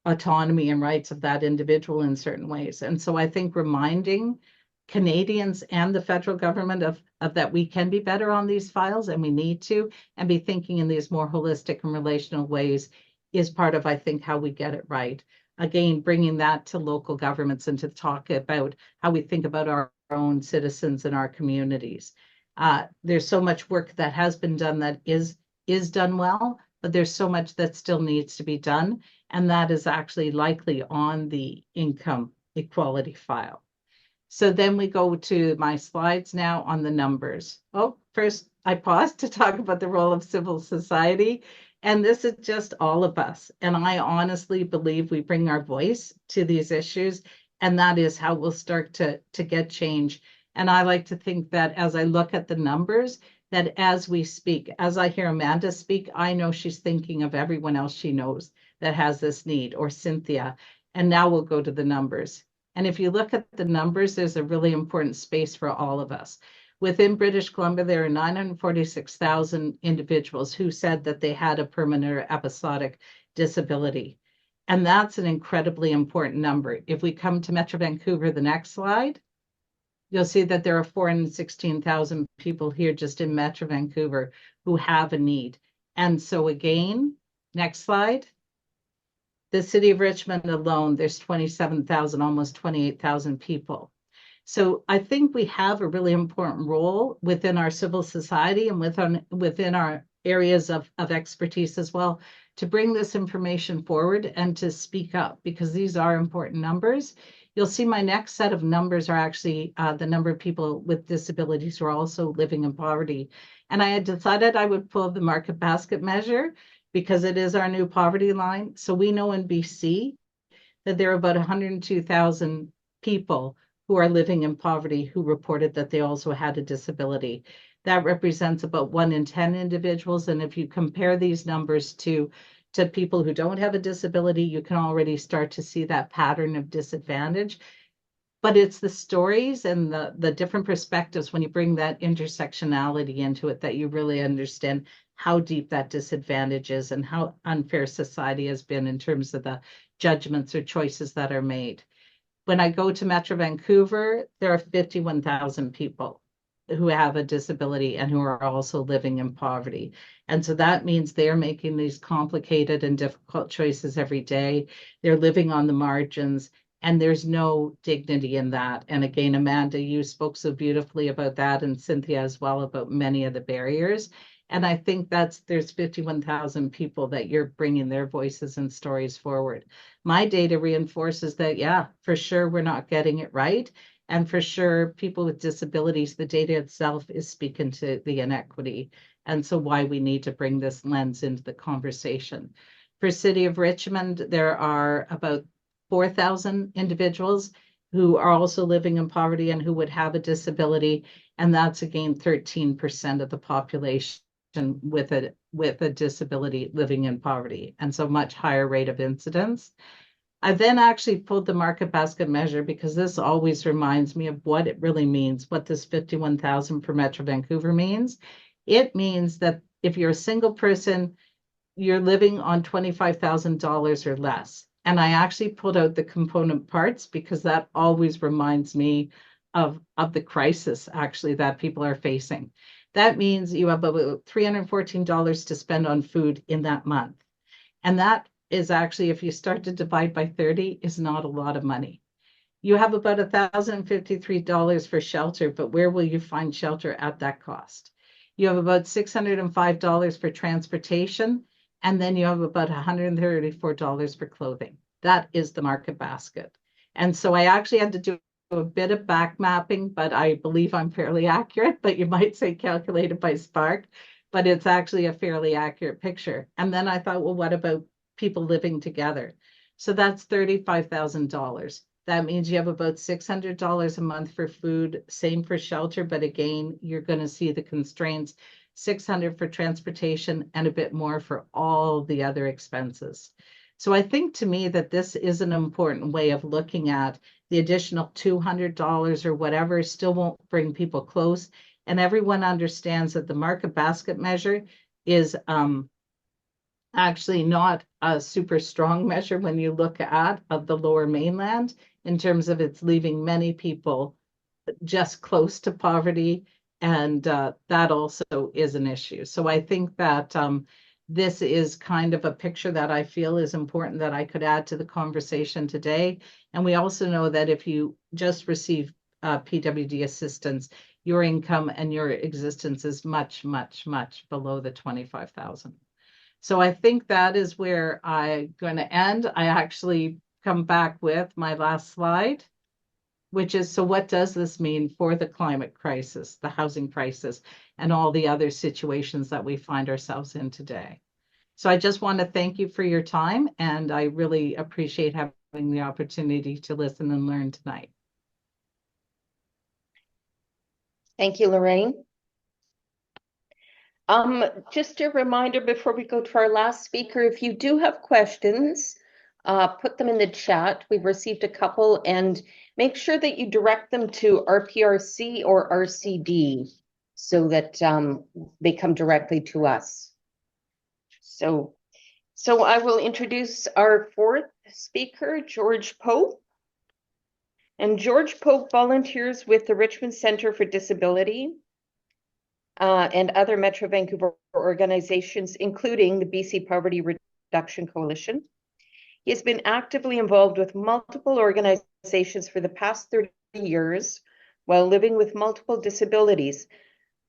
autonomy and rights of that individual in certain ways. And so I think reminding Canadians and the federal government of that we can be better on these files, and we need to, and be thinking in these more holistic and relational ways is part of, I think, how we get it right. Again, bringing that to local governments and to talk about how we think about our own citizens and our communities. There's so much work that has been done that is done well, but there's so much that still needs to be done. And that is actually likely on the income equality file. So then we go to my slides now on the numbers. Oh, first I paused to talk about the role of civil society. And this is just all of us. And I honestly believe we bring our voice to these issues. And that is how we'll start to get change. And I like to think that as I look at the numbers, that as we speak, as I hear Amanda speak, I know she's thinking of everyone else she knows that has this need, or Cynthia. And now we'll go to the numbers. And if you look at the numbers, there's a really important space for all of us. Within British Columbia, there are 946,000 individuals who said that they had a permanent or episodic disability. And that's an incredibly important number. If we come to Metro Vancouver, the next slide, you'll see that there are 416,000 people here just in Metro Vancouver who have a need. And so again, next slide. The city of Richmond alone, there's 27,000, almost 28,000 people. So I think we have a really important role within our civil society and within our areas of expertise as well to bring this information forward and to speak up, because these are important numbers. You'll see my next set of numbers are actually the number of people with disabilities who are also living in poverty. And I had decided I would pull the market basket measure because it is our new poverty line. So we know in BC that there are about 102,000 people who are living in poverty who reported that they also had a disability. That represents about 1 in 10 individuals. And if you compare these numbers to people who don't have a disability, you can already start to see that pattern of disadvantage. But it's the stories and the different perspectives when you bring that intersectionality into it that you really understand how deep that disadvantage is and how unfair society has been in terms of the judgments or choices that are made. When I go to Metro Vancouver, there are 51,000 people who have a disability and who are also living in poverty. And so that means they're making these complicated and difficult choices every day. They're living on the margins, and there's no dignity in that. And again, Amanda, you spoke so beautifully about that, and Cynthia as well, about many of the barriers. And I think there's 51,000 people that you're bringing their voices and stories forward. My data reinforces that, yeah, for sure, we're not getting it right. And for sure, people with disabilities, the data itself is speaking to the inequity. And so why we need to bring this lens into the conversation. For City of Richmond, there are about 4,000 individuals who are also living in poverty and who would have a disability. And that's again, 13% of the population with a disability living in poverty. And so much higher rate of incidence. I then actually pulled the market basket measure because this always reminds me of what it really means, what this 51,000 for Metro Vancouver means. It means that if you're a single person, you're living on $25,000 or less. And I actually pulled out the component parts because that always reminds me of the crisis actually that people are facing. That means you have about $314 to spend on food in that month. And that is actually, if you start to divide by 30, is not a lot of money. You have about $1,053 for shelter, but where will you find shelter at that cost? You have about $605 for transportation, and then you have about $134 for clothing. That is the market basket. And so I actually had to do a bit of back mapping, but I believe I'm fairly accurate, but you might say calculated by Spark, but it's actually a fairly accurate picture. And then I thought, well, what about people living together? So that's $35,000. That means you have about $600 a month for food, same for shelter, but again, you're going to see the constraints, 600 for transportation and a bit more for all the other expenses. So I think to me that this is an important way of looking at the additional $200 or whatever still won't bring people close. And everyone understands that the market basket measure is actually not a super strong measure when you look at of the lower mainland in terms of it's leaving many people just close to poverty. And that also is an issue. So I think that this is kind of a picture that I feel is important that I could add to the conversation today. And we also know that if you just receive PWD assistance, your income and your existence is much, much, much below the 25,000. So I think that is where I'm going to end. I actually come back with my last slide, which is, so what does this mean for the climate crisis, the housing crisis, and all the other situations that we find ourselves in today? So I just want to thank you for your time, and I really appreciate having the opportunity to listen and learn tonight. Thank you, Lorraine. Just a reminder before we go to our last speaker, if you do have questions, put them in the chat. We've received a couple, and make sure that you direct them to RPRC or RCD so that they come directly to us. So I will introduce our fourth speaker, George Pope. And George Pope volunteers with the Richmond Centre for Disability and other Metro Vancouver organizations, including the BC Poverty Reduction Coalition. He has been actively involved with multiple organizations for the past 30 years while living with multiple disabilities,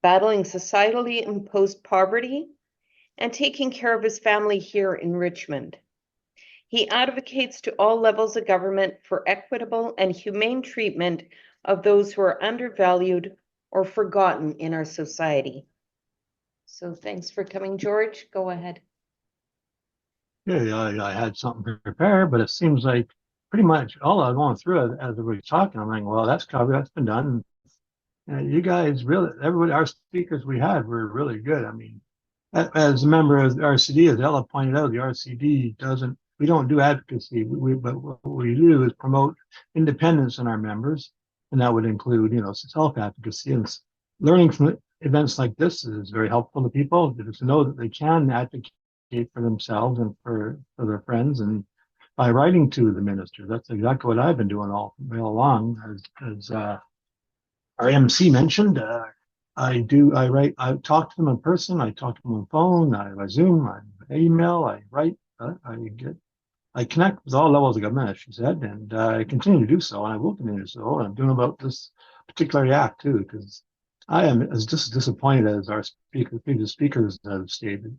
battling societally imposed poverty, and taking care of his family here in Richmond. He advocates to all levels of government for equitable and humane treatment of those who are undervalued or forgotten in our society. So thanks for coming, George. Go ahead. Yeah, I had something prepared, but it seems like pretty much all I've gone through as we were talking, I'm like, well, that's covered, that's been done. You guys really, everybody, our speakers we had were really good. I mean, as a member of the RCD, as Ella pointed out, the RCD we don't do advocacy, but what we do is promote independence in our members. And that would include, self-advocacy, and learning from events like this is very helpful to people to know that they can advocate for themselves and for their friends, and by writing to the minister. That's exactly what I've been doing all along. As our MC mentioned, I talk to them in person, I talk to them on phone, I Zoom, I email, I write, I connect with all levels of government, as she said, and I continue to do so, and I will continue to do so. And I'm doing about this particular act too, because I am as just disappointed as our previous speakers have stated.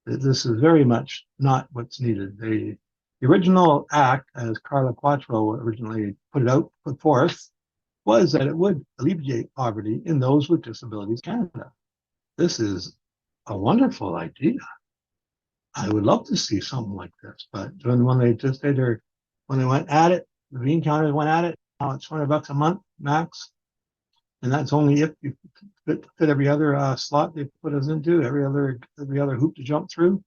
This is very much not what's needed. The original act, as Carla Quattro originally put forth, was that it would alleviate poverty in those with disabilities Canada. This is a wonderful idea. I would love to see something like this, but when they went at it, the bean counters went at it. Now it's $20 a month max, and that's only if you fit every other slot they put us into, every other hoop to jump through.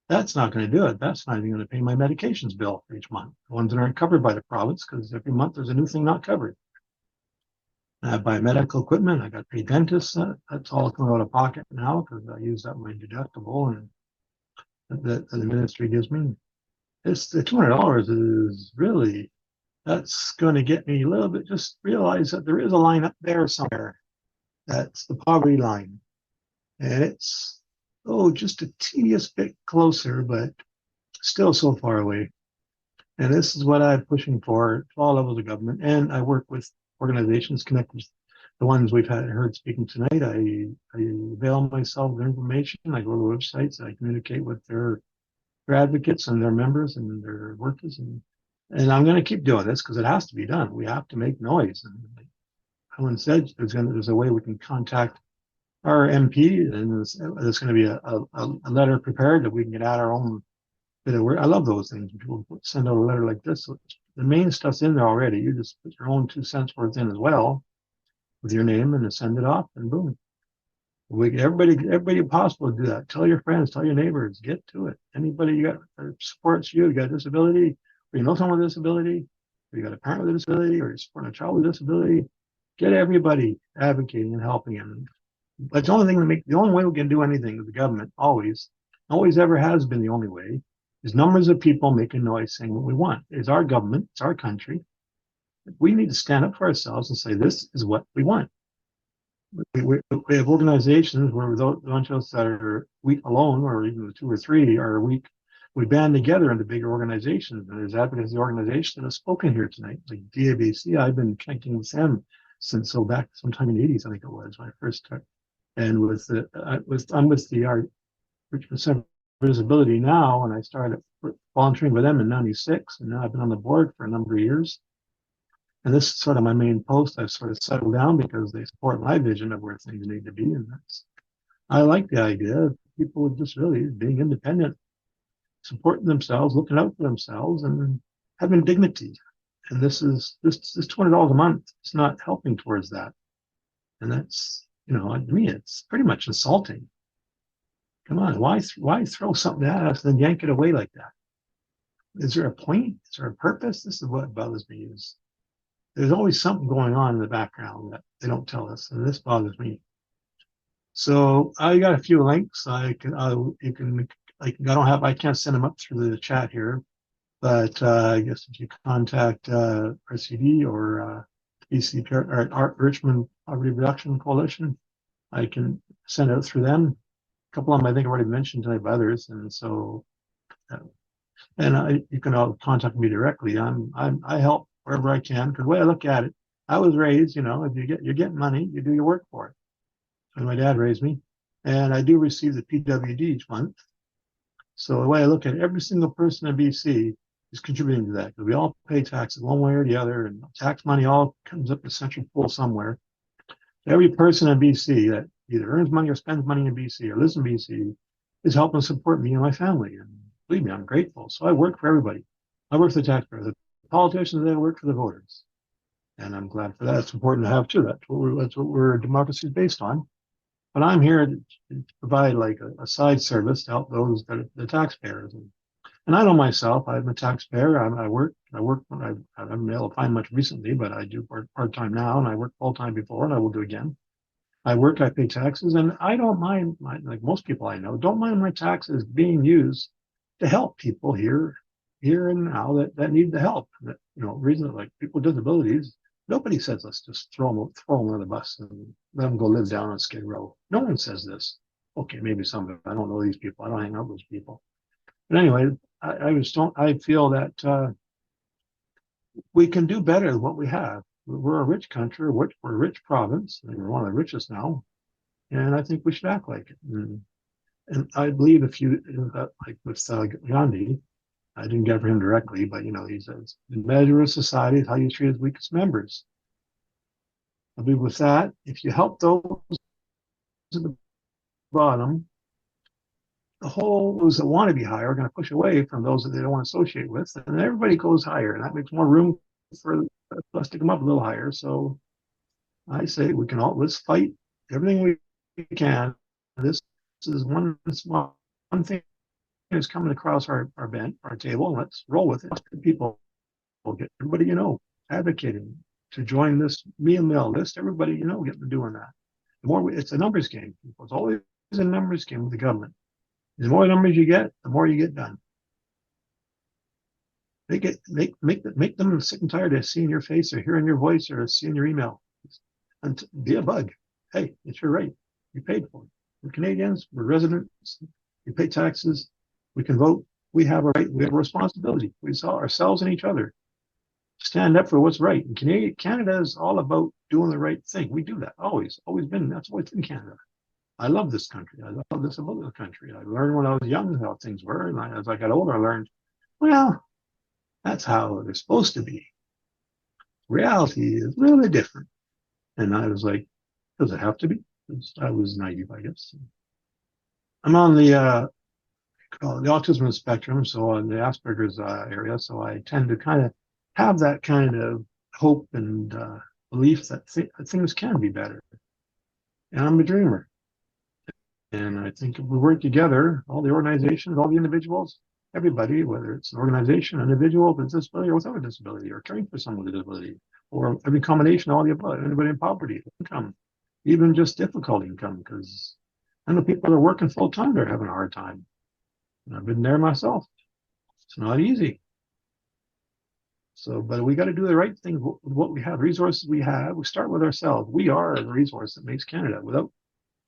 That's not going to do it. That's not even going to pay my medications bill for each month, the ones that aren't covered by the province, because every month there's a new thing not covered. I buy medical equipment. I got paid dentists. That's all coming out of pocket now because I use that my deductible and that the ministry gives me. The $200 is really, that's going to get me a little bit. Just realize that there is a line up there somewhere. That's the poverty line, and it's just a tedious bit closer, but still so far away. And this is what I'm pushing for at all levels of government. And I work with organizations connected with the ones we've heard speaking tonight. I avail myself of their information. I go to websites. I communicate with their advocates and their members and their workers. And I'm going to keep doing this because it has to be done. We have to make noise. And like Helen said, there's a way we can contact our MP, and there's going to be a letter prepared that we can get out our own I love those things. People send out a letter like this. So the main stuff's in there already. You just put your own 2 cents worth in as well with your name and send it off, and boom. Everybody possible to do that. Tell your friends, tell your neighbors, get to it. Anybody you got that supports you got a disability, or you know someone with a disability, or you got a parent with a disability, or you're supporting a child with a disability, get everybody advocating and helping them. But the only way we can do anything with the government, always ever has been the only way, is numbers of people making noise saying what we want. It's our government, it's our country. We need to stand up for ourselves and say, this is what we want. We have organizations where those of us that are weak alone, or even the 2 or 3 are weak, we band together into bigger organizations. And there's advocacy organizations that have spoken here tonight, like DABC. I've been connecting with them since back sometime in the 80s, I think it was, when I first started. And I'm with the Richmond Center for Disability now, and I started volunteering with them in '96, and now I've been on the board for a number of years. And this is sort of my main post. I've sort of settled down because they support my vision of where things need to be. And I like the idea of people just really being independent, supporting themselves, looking out for themselves, and having dignity. And this $20 a month. It's not helping towards that. And that's, to me, it's pretty much insulting. Come on, why throw something at us and then yank it away like that? Is there a point? Is there a purpose? This is what bothers me. There's always something going on in the background that they don't tell us, and this bothers me. So I got a few links. I can't send them up through the chat here, but I guess if you contact RCD or BC or Richmond Poverty Reduction Coalition, I can send it out through them. A couple of them I think I've already mentioned tonight by others, and so you can all contact me directly. I help wherever I can, because the way I look at it, I was raised, if you're getting money, you do your work for it. And my dad raised me, and I do receive the PWD each month. So the way I look at it, every single person in BC is contributing to that, because we all pay taxes one way or the other, and tax money all comes up the central pool somewhere. Every person in BC that either earns money or spends money in BC or lives in BC is helping support me and my family. And believe me, I'm grateful. So I work for everybody. I work for the taxpayers. The politicians, they work for the voters. And I'm glad for that. It's important to have too. That's what democracy is based on. But I'm here to provide like a side service to help those that are the taxpayers. And I know myself, I'm a taxpayer. I haven't been able to find much recently, but I do work part-time now, and I worked full-time before, and I will do again. I pay taxes, and I don't mind, like most people I know, don't mind my taxes being used to help people here and now that need the help. That, reason like people with disabilities, nobody says let's just throw them on the bus and let them go live down on Skid Row. No one says this. Okay, maybe some of them. I don't know these people. I don't hang out with those people. But anyway, I feel that we can do better than what we have. We're a rich country, we're a rich province, and we're one of the richest now. And I think we should act like it. And I believe like with Gandhi, I didn't get for him directly, but he says, the measure of society is how you treat its weakest members. I believe with that, if you help those at the bottom, those that want to be higher are going to push away from those that they don't want to associate with, and everybody goes higher, and that makes more room for us to come up a little higher. So I say let's fight everything we can. This is one thing is coming across our table, and let's roll with it. People will get everybody advocating to join this meal list. Everybody getting to doing that. The more it's a numbers game. It's always a numbers game with the government. The more numbers you get, the more you get done. Make them sick and tired of seeing your face or hearing your voice or seeing your email. And be a bug. Hey, it's your right. You paid for it. We're Canadians. We're residents. We pay taxes. We can vote. We have a right. We have a responsibility. We saw ourselves and each other. Stand up for what's right. And Canada is all about doing the right thing. We do that. Always been. That's always been Canada. I love this country. I love this about the country. I learned when I was young how things were. And as I got older, I learned, well, that's how they're supposed to be. Reality is really different. And I was like, does it have to be? I was naive, I guess. I'm on the call it the autism spectrum, so on the Asperger's area. So I tend to kind of have that kind of hope and belief that things can be better. And I'm a dreamer. And I think if we work together, all the organizations, all the individuals, everybody, whether it's an organization, an individual with a disability or without a disability, or caring for someone with a disability, or every combination of all the above, anybody in poverty, income, even just difficult income, because I know people that are working full time, they're having a hard time. And I've been there myself. It's not easy. So, but we got to do the right thing with what we have, resources we have. We start with ourselves. We are the resource that makes Canada. Without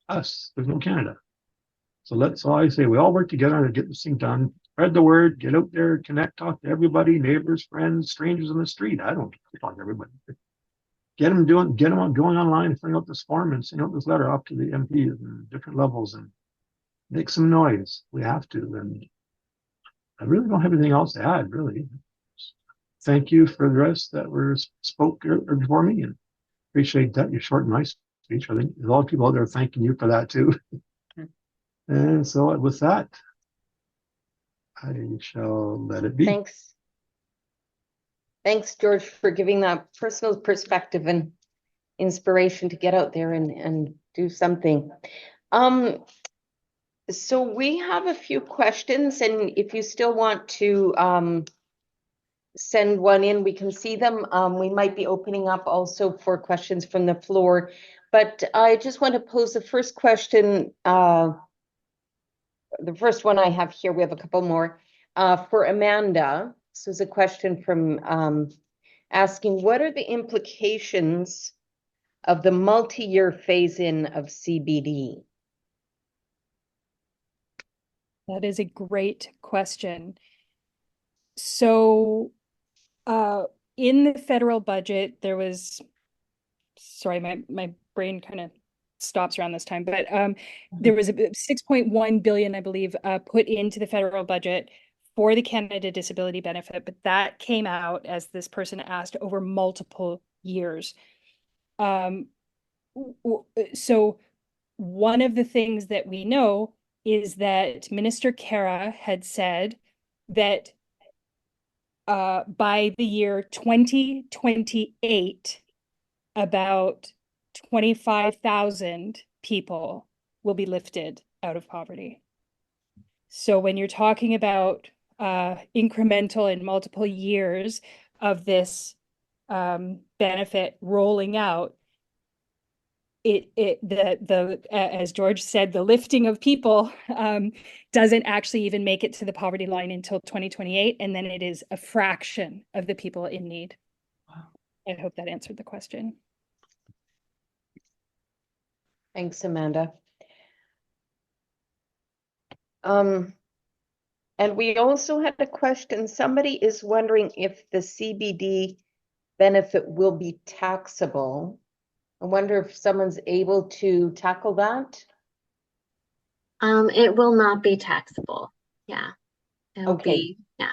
us, there's no Canada. So let's all I say, we all work together to get this thing done. Spread the word, get out there, connect, talk to everybody, neighbors, friends, strangers on the street. I don't talk to everybody. Get them going online and filling out this form and send out this letter up to the MPs and different levels and make some noise. We have to. And I really don't have anything else to add, really. Thank you for the rest that were spoke before me, and appreciate that. You shortened my speech. I think there's a lot of people out there thanking you for that too. And so with that, I shall let it be. Thanks. Thanks, George, for giving that personal perspective and inspiration to get out there and do something. So we have a few questions, and if you still want to send one in, we can see them. We might be opening up also for questions from the floor, but I just want to pose the first question. The first one I have here, we have a couple more for Amanda. This is a question from asking, what are the implications of the multi-year phase-in of CBD? That is a great question. So in the federal budget, there was, sorry, my brain kind of stops around this time, but there was a 6.1 billion, I believe, put into the federal budget for the Canada Disability Benefit, but that came out, as this person asked, over multiple years. So one of the things that we know is that Minister Kara had said that by the year 2028, about 25,000 people will be lifted out of poverty. So when you're talking about incremental and multiple years of this benefit rolling out, as George said, the lifting of people doesn't actually even make it to the poverty line until 2028, and then it is a fraction of the people in need. Wow. I hope that answered the question. Thanks, Amanda. And we also had a question. Somebody is wondering if the CBD benefit will be taxable. I wonder if someone's able to tackle that. It will not be taxable. Yeah. It'll Okay. be, yeah.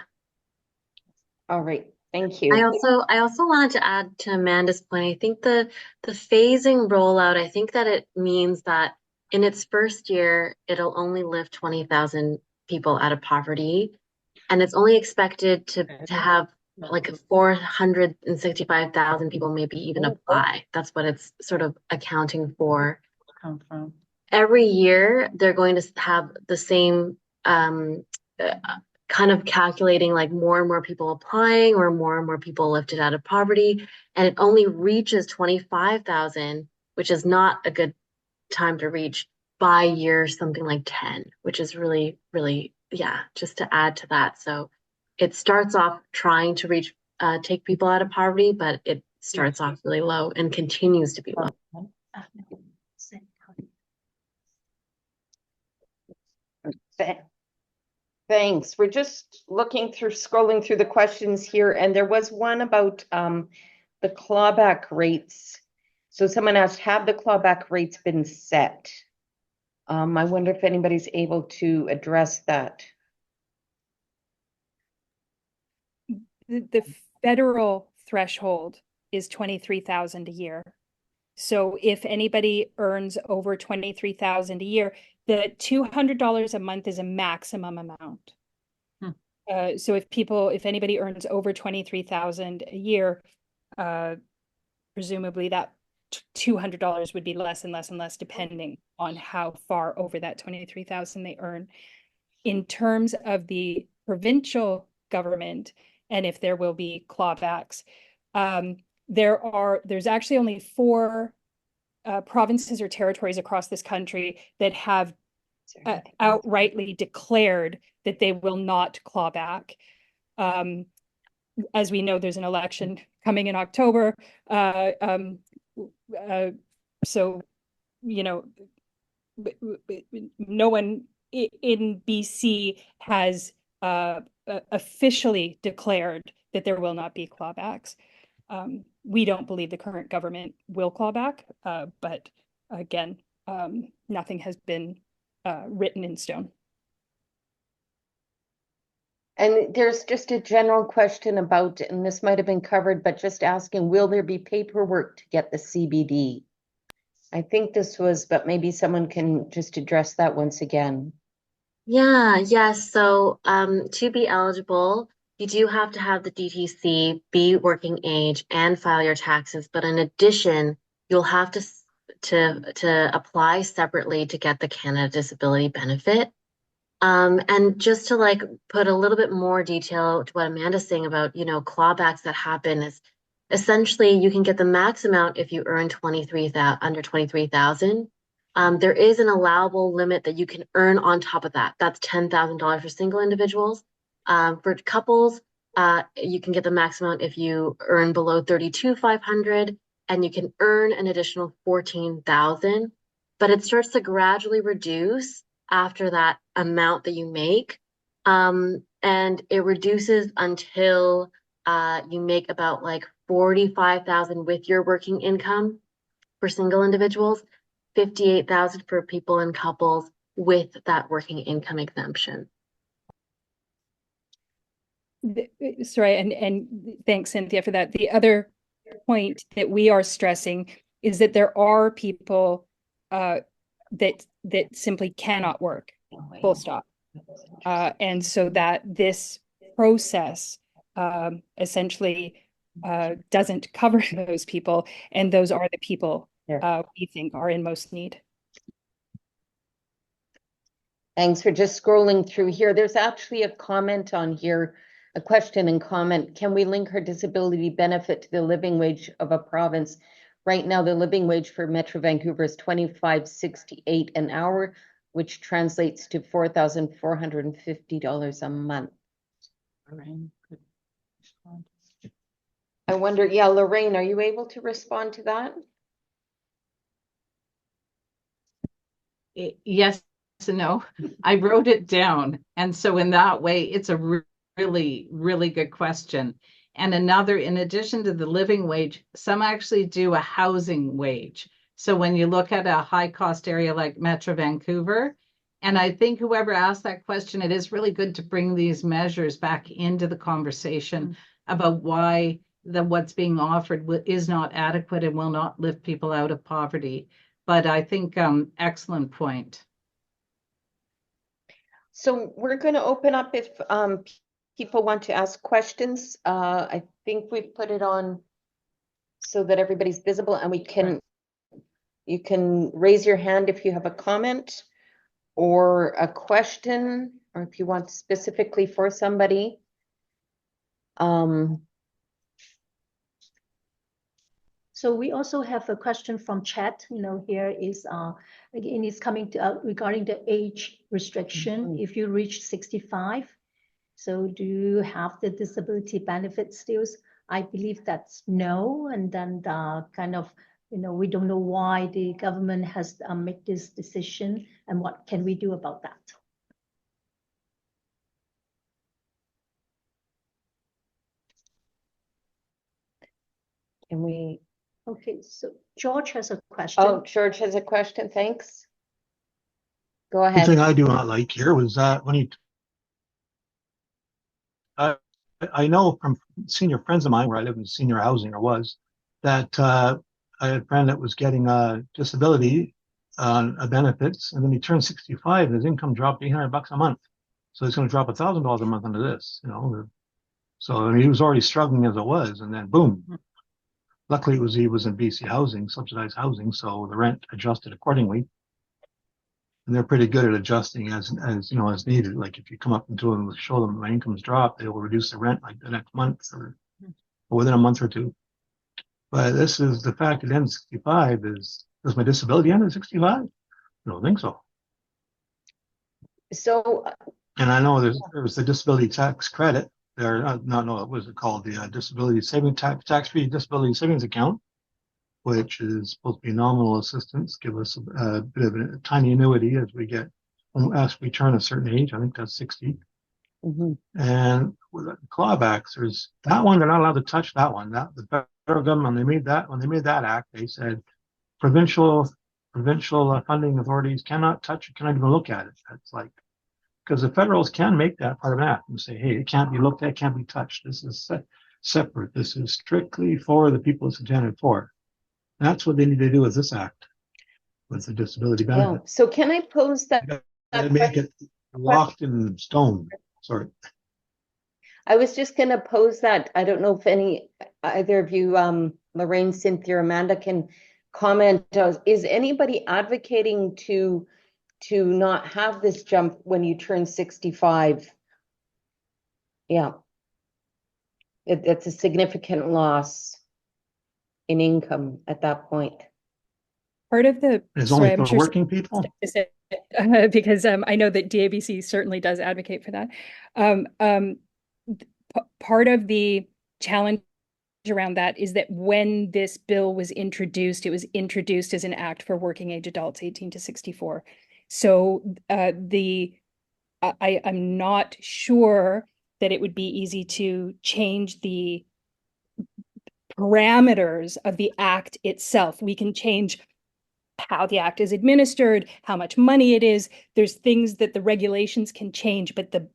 All right. Thank you. I also wanted to add to Amanda's point. I think the phasing rollout, I think that it means that in its first year, it'll only lift 20,000 people out of poverty. And it's only expected to have like 465,000 people maybe even apply. That's what it's sort of accounting for. Come from. Every year, they're going to have the same kind of calculating, like more and more people applying or more people lifted out of poverty. And it only reaches 25,000, which is not a good time to reach, by year something like 10, which is really, really, yeah, just to add to that. So it starts off trying to reach, take people out of poverty, but it starts off really low and continues to be low. Thanks. We're just scrolling through the questions here, and there was one about the clawback rates. So someone asked, have the clawback rates been set? I wonder if anybody's able to address that. The federal threshold is 23,000 a year. So if anybody earns over 23,000 a year, the $200 a month is a maximum amount. So if anybody earns over 23,000 a year, presumably that $200 would be less and less and less depending on how far over that 23,000 they earn. In terms of the provincial government, and if there will be clawbacks, there's actually only 4 provinces or territories across this country that have outrightly declared that they will not claw back. As we know, there's an election coming in October. So, you know, no one in BC has officially declared that there will not be clawbacks. We don't believe the current government will claw back, but again, nothing has been written in stone. And there's just a general question about, and this might have been covered, but just asking, will there be paperwork to get the CBD? I think this was, but maybe someone can just address that once again. Yes. So to be eligible, you do have to have the DTC, be working age, and file your taxes. But in addition, you'll have to apply separately to get the Canada Disability Benefit. And just to like put a little bit more detail to what Amanda's saying about, clawbacks that happen is essentially you can get the max amount if you earn under 23,000. There is an allowable limit that you can earn on top of that. That's $10,000 for single individuals. For couples, you can get the max amount if you earn below 32,500, and you can earn an additional 14,000. But it starts to gradually reduce after that amount that you make. And it reduces until you make about like 45,000 with your working income for single individuals, 58,000 for people and couples with that working income exemption. Sorry, and thanks, Cynthia, for that. The other point that we are stressing is that there are people that simply cannot work, full stop. And so that this process essentially doesn't cover those people, and those are the people we think are in most need. Thanks for just scrolling through here. There's actually a comment on here, a question and comment. Can we link her disability benefit to the living wage of a province? Right now, the living wage for Metro Vancouver is $25.68 an hour, which translates to $4,450 a month. I wonder, Lorraine, are you able to respond to that? Yes and no. I wrote it down. And so in that way, it's a really, really good question. And another, in addition to the living wage, some actually do a housing wage. So when you look at a high cost area like Metro Vancouver, and I think whoever asked that question, it is really good to bring these measures back into the conversation about why what's being offered is not adequate and will not lift people out of poverty. But I think excellent point. So we're going to open up if people want to ask questions. I think we've put it on so that everybody's visible, and you can raise your hand if you have a comment or a question, or if you want specifically for somebody. So we also have a question from chat. Here is again, it's coming to regarding the age restriction. If you reach 65, so do you have the disability benefit still? I believe that's no. And then kind of, we don't know why the government has made this decision, and what can we do about that? Can we? Okay, so George has a question. Oh, George has a question. Thanks. Go One ahead. thing I do not like here was that when I know from senior friends of mine where I live in senior housing, or was, that I had a friend that was getting a disability benefits, and then he turned 65, and his income dropped $800 a month. So he's going to drop $1,000 a month into this, you know. So I mean, he was already struggling as it was, and then boom. Luckily, he was in BC housing, subsidized housing, so the rent adjusted accordingly. And they're pretty good at adjusting as you know as needed. Like if you come up to them and show them my income's dropped, they will reduce the rent like the next month or within a month or two. But this is the fact it ends 65 is, does my disability end at 65? I don't think so. So, And I know there was the disability tax credit there. No, what was it called? The disability saving tax-free disability savings account, which is supposed to be nominal assistance, give us a bit of a tiny annuity as we turn a certain age. I think that's 60. And with the clawbacks, there's that one. They're not allowed to touch that one. That the federal government, when they made that act, they said provincial funding authorities cannot touch it, cannot even look at it. That's like, because the federals can make that part of an act and say, hey, it can't be looked at, can't be touched. This is separate. This is strictly for the people it's intended for. That's what they need to do with this act, with the disability benefit. so can I pose that? Make it locked in stone. Sorry. I was just going to pose that. I don't know if either of you, Lorraine, Cynthia, or Amanda, can comment. Is anybody advocating to not have this jump when you turn 65? Yeah. It's a significant loss in income at that point. Part of the It's only for working people? Because I know that DABC certainly does advocate for that. Part of the challenge around that is that when this bill was introduced, it was introduced as an act for working age adults 18 to 64. So I'm not sure that it would be easy to change the parameters of the act itself. We can change how the act is administered, how much money it is. There's things that the regulations can change, but the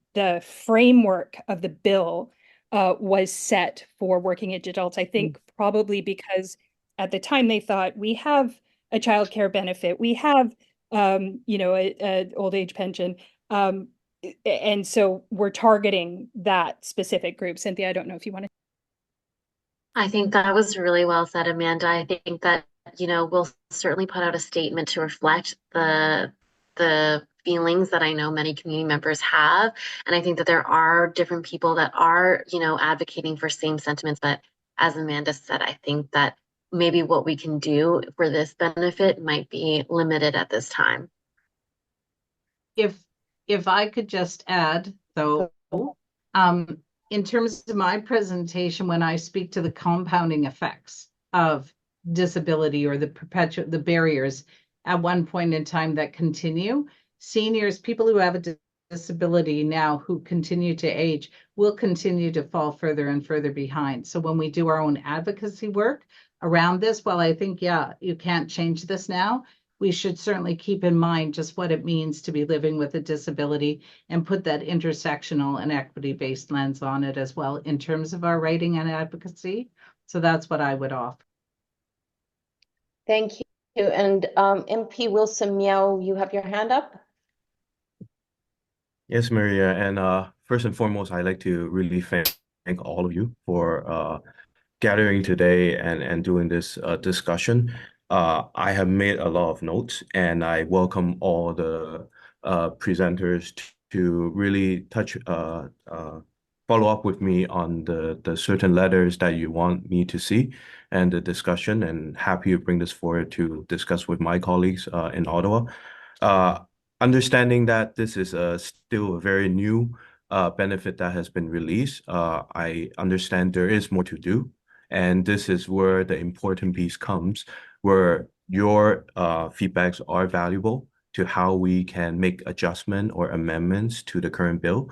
framework of the bill was set for working age adults. I think probably because at the time they thought we have a child care benefit, we have a old age pension, and so we're targeting that specific group. Cynthia, I don't know if you want to. I think that was really well said, Amanda. I think that, we'll certainly put out a statement to reflect the feelings that I know many community members have. And I think that there are different people that are, advocating for same sentiments. But as Amanda said, I think that maybe what we can do for this benefit might be limited at this time. If I could just add, though, in terms of my presentation, when I speak to the compounding effects of disability or the barriers at one point in time that continue, seniors, people who have a disability now who continue to age, will continue to fall further and further behind. So when we do our own advocacy work around this, well, I think, you can't change this now. We should certainly keep in mind just what it means to be living with a disability and put that intersectional and equity-based lens on it as well in terms of our writing and advocacy. So that's what I would offer. Thank you. And MP Wilson Meow, you have your hand up. Yes, Maria. And first and foremost, I'd like to really thank all of you for gathering today and doing this discussion. I have made a lot of notes, and I welcome all the presenters to really follow up with me on the certain letters that you want me to see and the discussion, and happy to bring this forward to discuss with my colleagues in Ottawa. Understanding that this is still a very new benefit that has been released, I understand there is more to do. And this is where the important piece comes, where your feedbacks are valuable to how we can make adjustment or amendments to the current bill.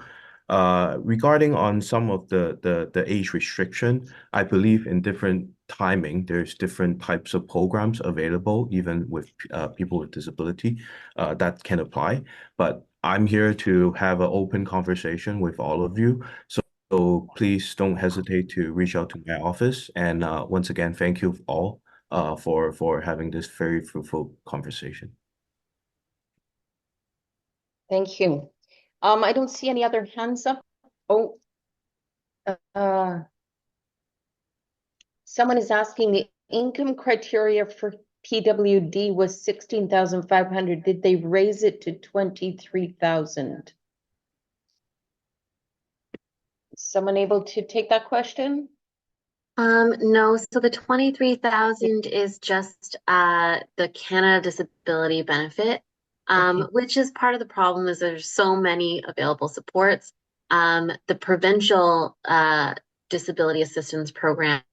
Regarding on some of the age restriction, I believe in different timing, there's different types of programs available, even with people with disability that can apply. But I'm here to have an open conversation with all of you. So please don't hesitate to reach out to my office. And once again, thank you all for having this very fruitful conversation. Thank you. I don't see any other hands up. Oh, someone is asking, the income criteria for PWD was 16,500. Did they raise it to 23,000? Someone able to take that question? No, so the 23,000 is just the Canada Disability Benefit, which is part of the problem is there's so many available supports. The provincial disability assistance program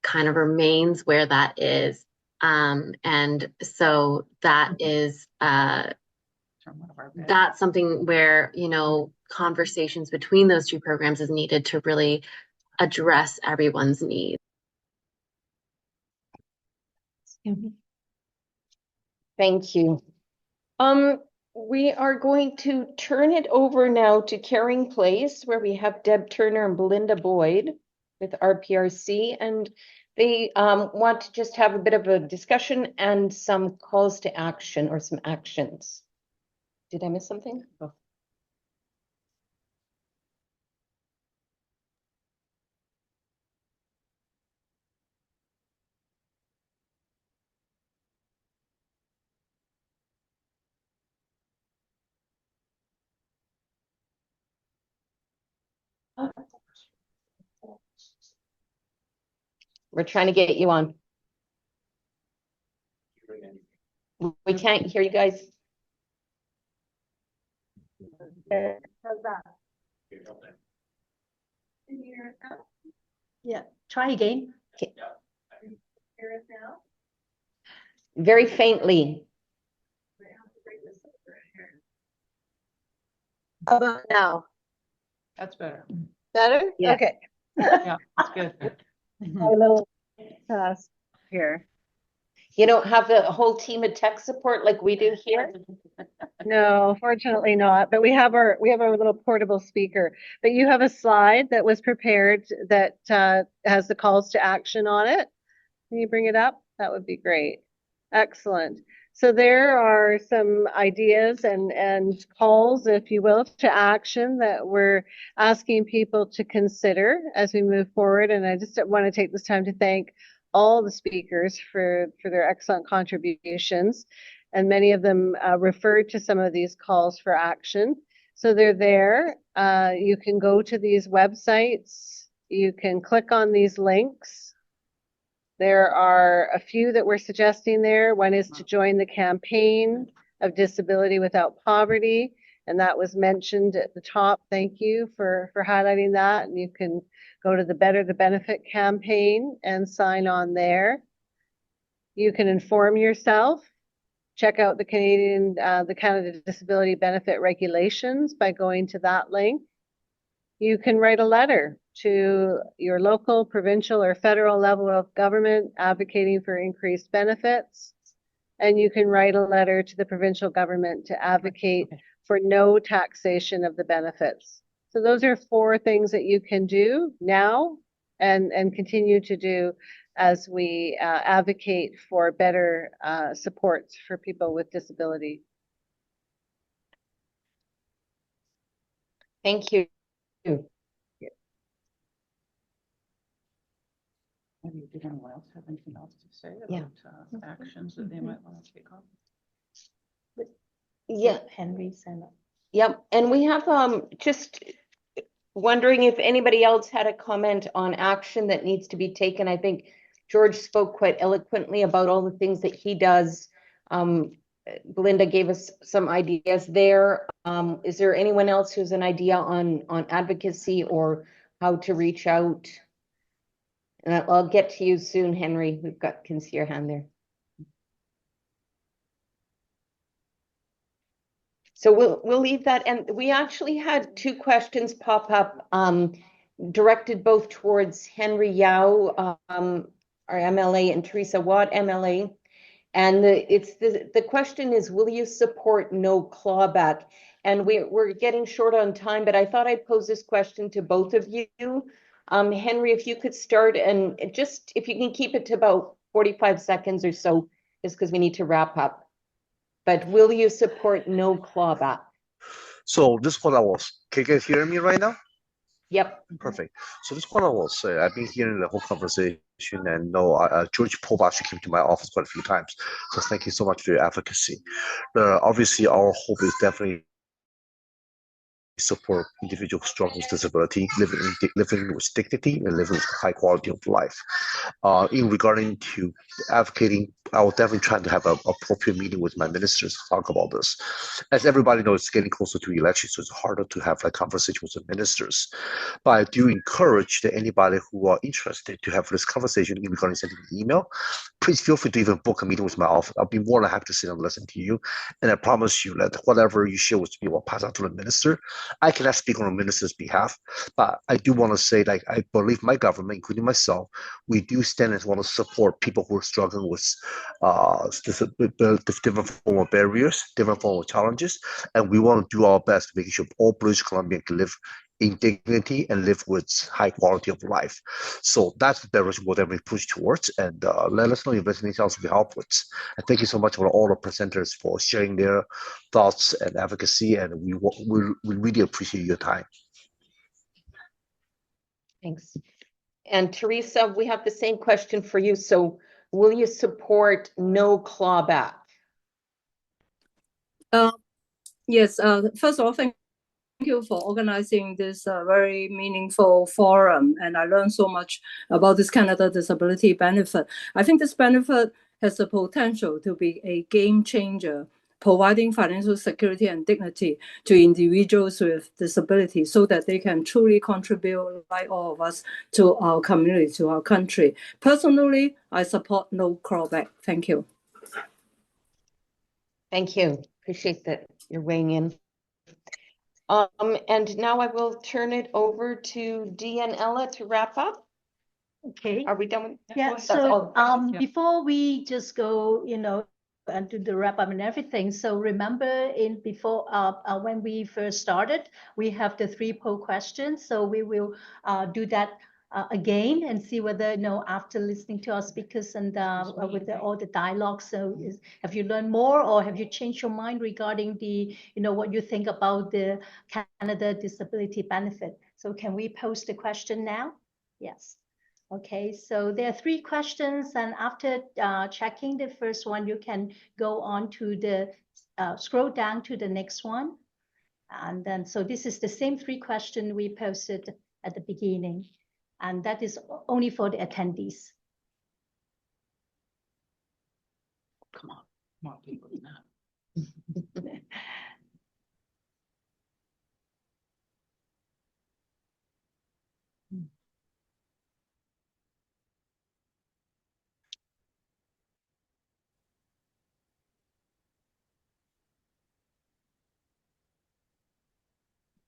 kind of remains where that is. And so that is that's something where, you know, conversations between those two programs is needed to really address everyone's needs. Thank you. We are going to turn it over now to Caring Place, where we have Deb Turner and Belinda Boyd with RPRC, and they want to just have a bit of a discussion and some calls to action or some actions. Did I miss something? Oh. We're trying to get you on. We can't hear you guys. How's that? Yeah, try again. Okay. Very faintly. How about now? That's better. Better? Yeah. Okay. Yeah, that's good. A little task here. You don't have a whole team of tech support like we do here? No, fortunately not. But we have our little portable speaker. But you have a slide that was prepared that has the calls to action on it. Can you bring it up? That would be great. Excellent. So there are some ideas and calls, if you will, to action that we're asking people to consider as we move forward. And I just want to take this time to thank all the speakers for their excellent contributions. And many of them referred to some of these calls for action. So they're there. You can go to these websites. You can click on these links. There are a few that we're suggesting there. One is to join the campaign of Disability Without Poverty, and that was mentioned at the top. Thank you for highlighting that. And you can go to the Better the Benefit campaign and sign on there. You can inform yourself. Check out the Canada Disability Benefit regulations by going to that link. You can write a letter to your local, provincial, or federal level of government advocating for increased benefits. And you can write a letter to the provincial government to advocate for no taxation of the benefits. So those are 4 things that you can do now and continue to do as we advocate for better supports for people with disability. Thank you. Maybe did anyone else have anything else to say Yeah. about actions that they might want to take on? Yeah. Henry sent up. Yep. And we have just wondering if anybody else had a comment on action that needs to be taken. I think George spoke quite eloquently about all the things that he does. Belinda gave us some ideas there. Is there anyone else who's an idea on advocacy or how to reach out? And I'll get to you soon, Henry. Can see your hand there. So we'll leave that. And we actually had 2 questions pop up, directed both towards Henry Yao, our MLA, and Teresa Watt, MLA. And the question is, will you support no clawback? And we're getting short on time, but I thought I'd pose this question to both of you. Henry, if you could start, and just if you can keep it to about 45 seconds or so, is because we need to wrap up. But will you support no clawback? So this is what I was. Can you guys hear me right now? Yep. Perfect. So this is what I will say. I've been hearing the whole conversation, and no, George Pope actually came to my office quite a few times. So thank you so much for your advocacy. Obviously, our hope is definitely support individuals struggling with disability, living with dignity, and living with high quality of life. In regarding to advocating, I will definitely try to have an appropriate meeting with my ministers to talk about this. As everybody knows, it's getting closer to election, so it's harder to have like conversation with the ministers. But I do encourage that anybody who are interested to have this conversation in regarding sending an email, please feel free to even book a meeting with my office. I'll be more than happy to sit and listen to you. And I promise you that whatever you share with me will pass on to the minister. I cannot speak on the minister's behalf, but I do want to say, like, I believe my government, including myself, we do stand and want to support people who are struggling with different form of barriers, different form of challenges, and we want to do our best to make sure all British Columbians can live in dignity and live with high quality of life. So that's the direction we'll definitely push towards, and let us know if there's anything else we can help with. And thank you so much for all the presenters for sharing their thoughts and advocacy, and we really appreciate your time. Thanks. And Teresa, we have the same question for you. So will you support no clawback? Yes, first of all, thank you for organizing this very meaningful forum. And I learned so much about this Canada Disability Benefit. I think this benefit has the potential to be a game changer, providing financial security and dignity to individuals with disabilities so that they can truly contribute, like all of us, to our community, to our country. Personally, I support no clawback. Thank you. Thank you. Appreciate that you're weighing in. And now I will turn it over to Dee and Ella to wrap up. Okay. Are we done with that? Yeah, so before we just go, and do the wrap up and everything. So remember when we first started, we have the 3 poll questions. So we will do that again and see whether, after listening to our speakers and with all the dialogue. So have you learned more, or have you changed your mind regarding the, what you think about the Canada Disability Benefit? So can we post the question now? Yes. Okay, so there are 3 questions, and after checking the first one, you can go on to the, scroll down to the next one. And then, so this is the same 3 questions we posted at the beginning, and that is only for the attendees. Come on, more people than that.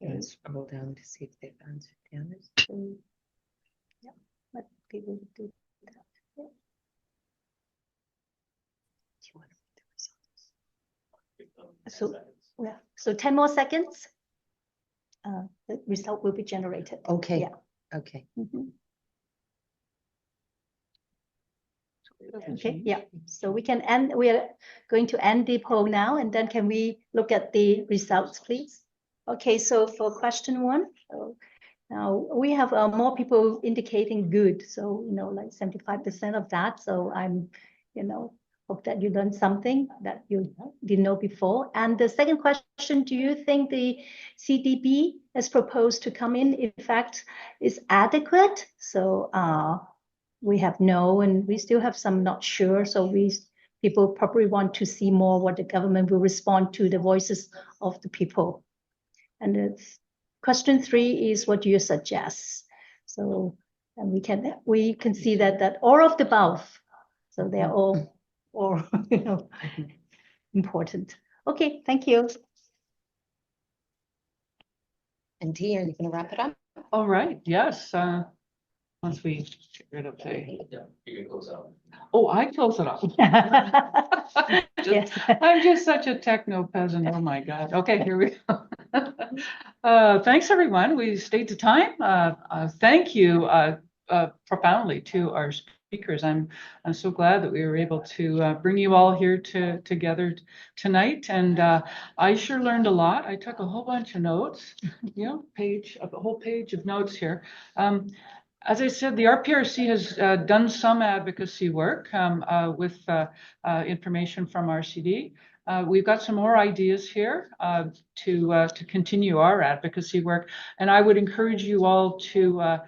Let's scroll down to see if they've answered the others. Yeah, but people do that. Yeah. Do you want to read the results? So 10 more seconds. The result will be generated. Okay. Yeah. Okay. Mm-hmm. Okay, yeah. So we can end. We are going to end the poll now, and then can we look at the results, please? Okay, so for question 1, so now we have more people indicating good. So, like 75% of that. So I'm, hope that you learned something that you didn't know before. And the second question, do you think the CDB as proposed to come in effect is adequate? So we have no, and we still have some not sure. So people probably want to see more what the government will respond to the voices of the people. And question 3 is, what do you suggest? So, and we can see that all of the above. So they're all important. Okay, thank you. And Dee, are you going to wrap it up? All right, yes. Once we get rid of the, You can close out. oh, I close it off. Yes. I'm just such a techno peasant. Oh my God. Okay, here we go. Thanks everyone. We stayed to time. Thank you profoundly to our speakers. I'm so glad that we were able to bring you all here together tonight, and I sure learned a lot. I took a whole bunch of notes, a whole page of notes here. As I said, the RPRC has done some advocacy work with information from RCD. We've got some more ideas here to continue our advocacy work, and I would encourage you all to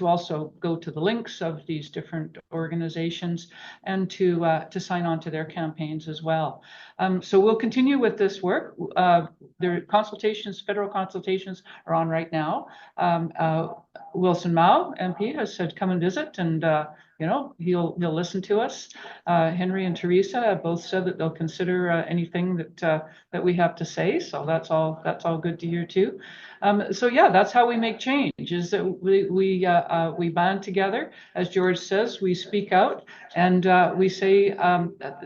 also go to the links of these different organizations and to sign on to their campaigns as well. So we'll continue with this work. Their consultations, federal consultations, are on right now. Wilson Mao, MP, has said come and visit, and he'll listen to us. Henry and Teresa have both said that they'll consider anything that we have to say. So that's all good to hear too. So yeah, that's how we make change. Is that we band together, as George says, we speak out, and we say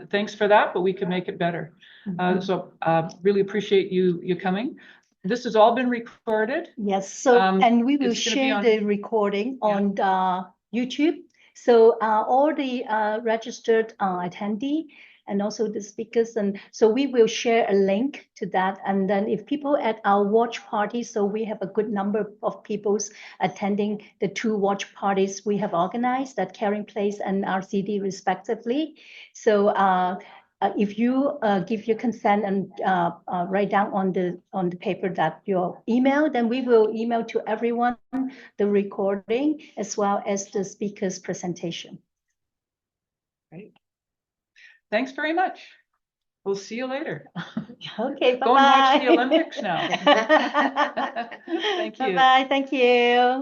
thanks for that, but we can make it better. So really appreciate you coming. This has all been recorded. Yes, so and we will share the recording on YouTube. So all the registered attendee and also the speakers, and so we will share a link to that. And then if people at our watch party, so we have a good number of people attending the 2 watch parties we have organized at Caring Place and RCD respectively. So if you give your consent and write down on the paper that your email, then we will email to everyone the recording as well as the speaker's presentation. Great. Thanks very much. We'll see you later. Okay, bye-bye. Go and watch the Olympics now. Thank you. Bye-bye, thank you.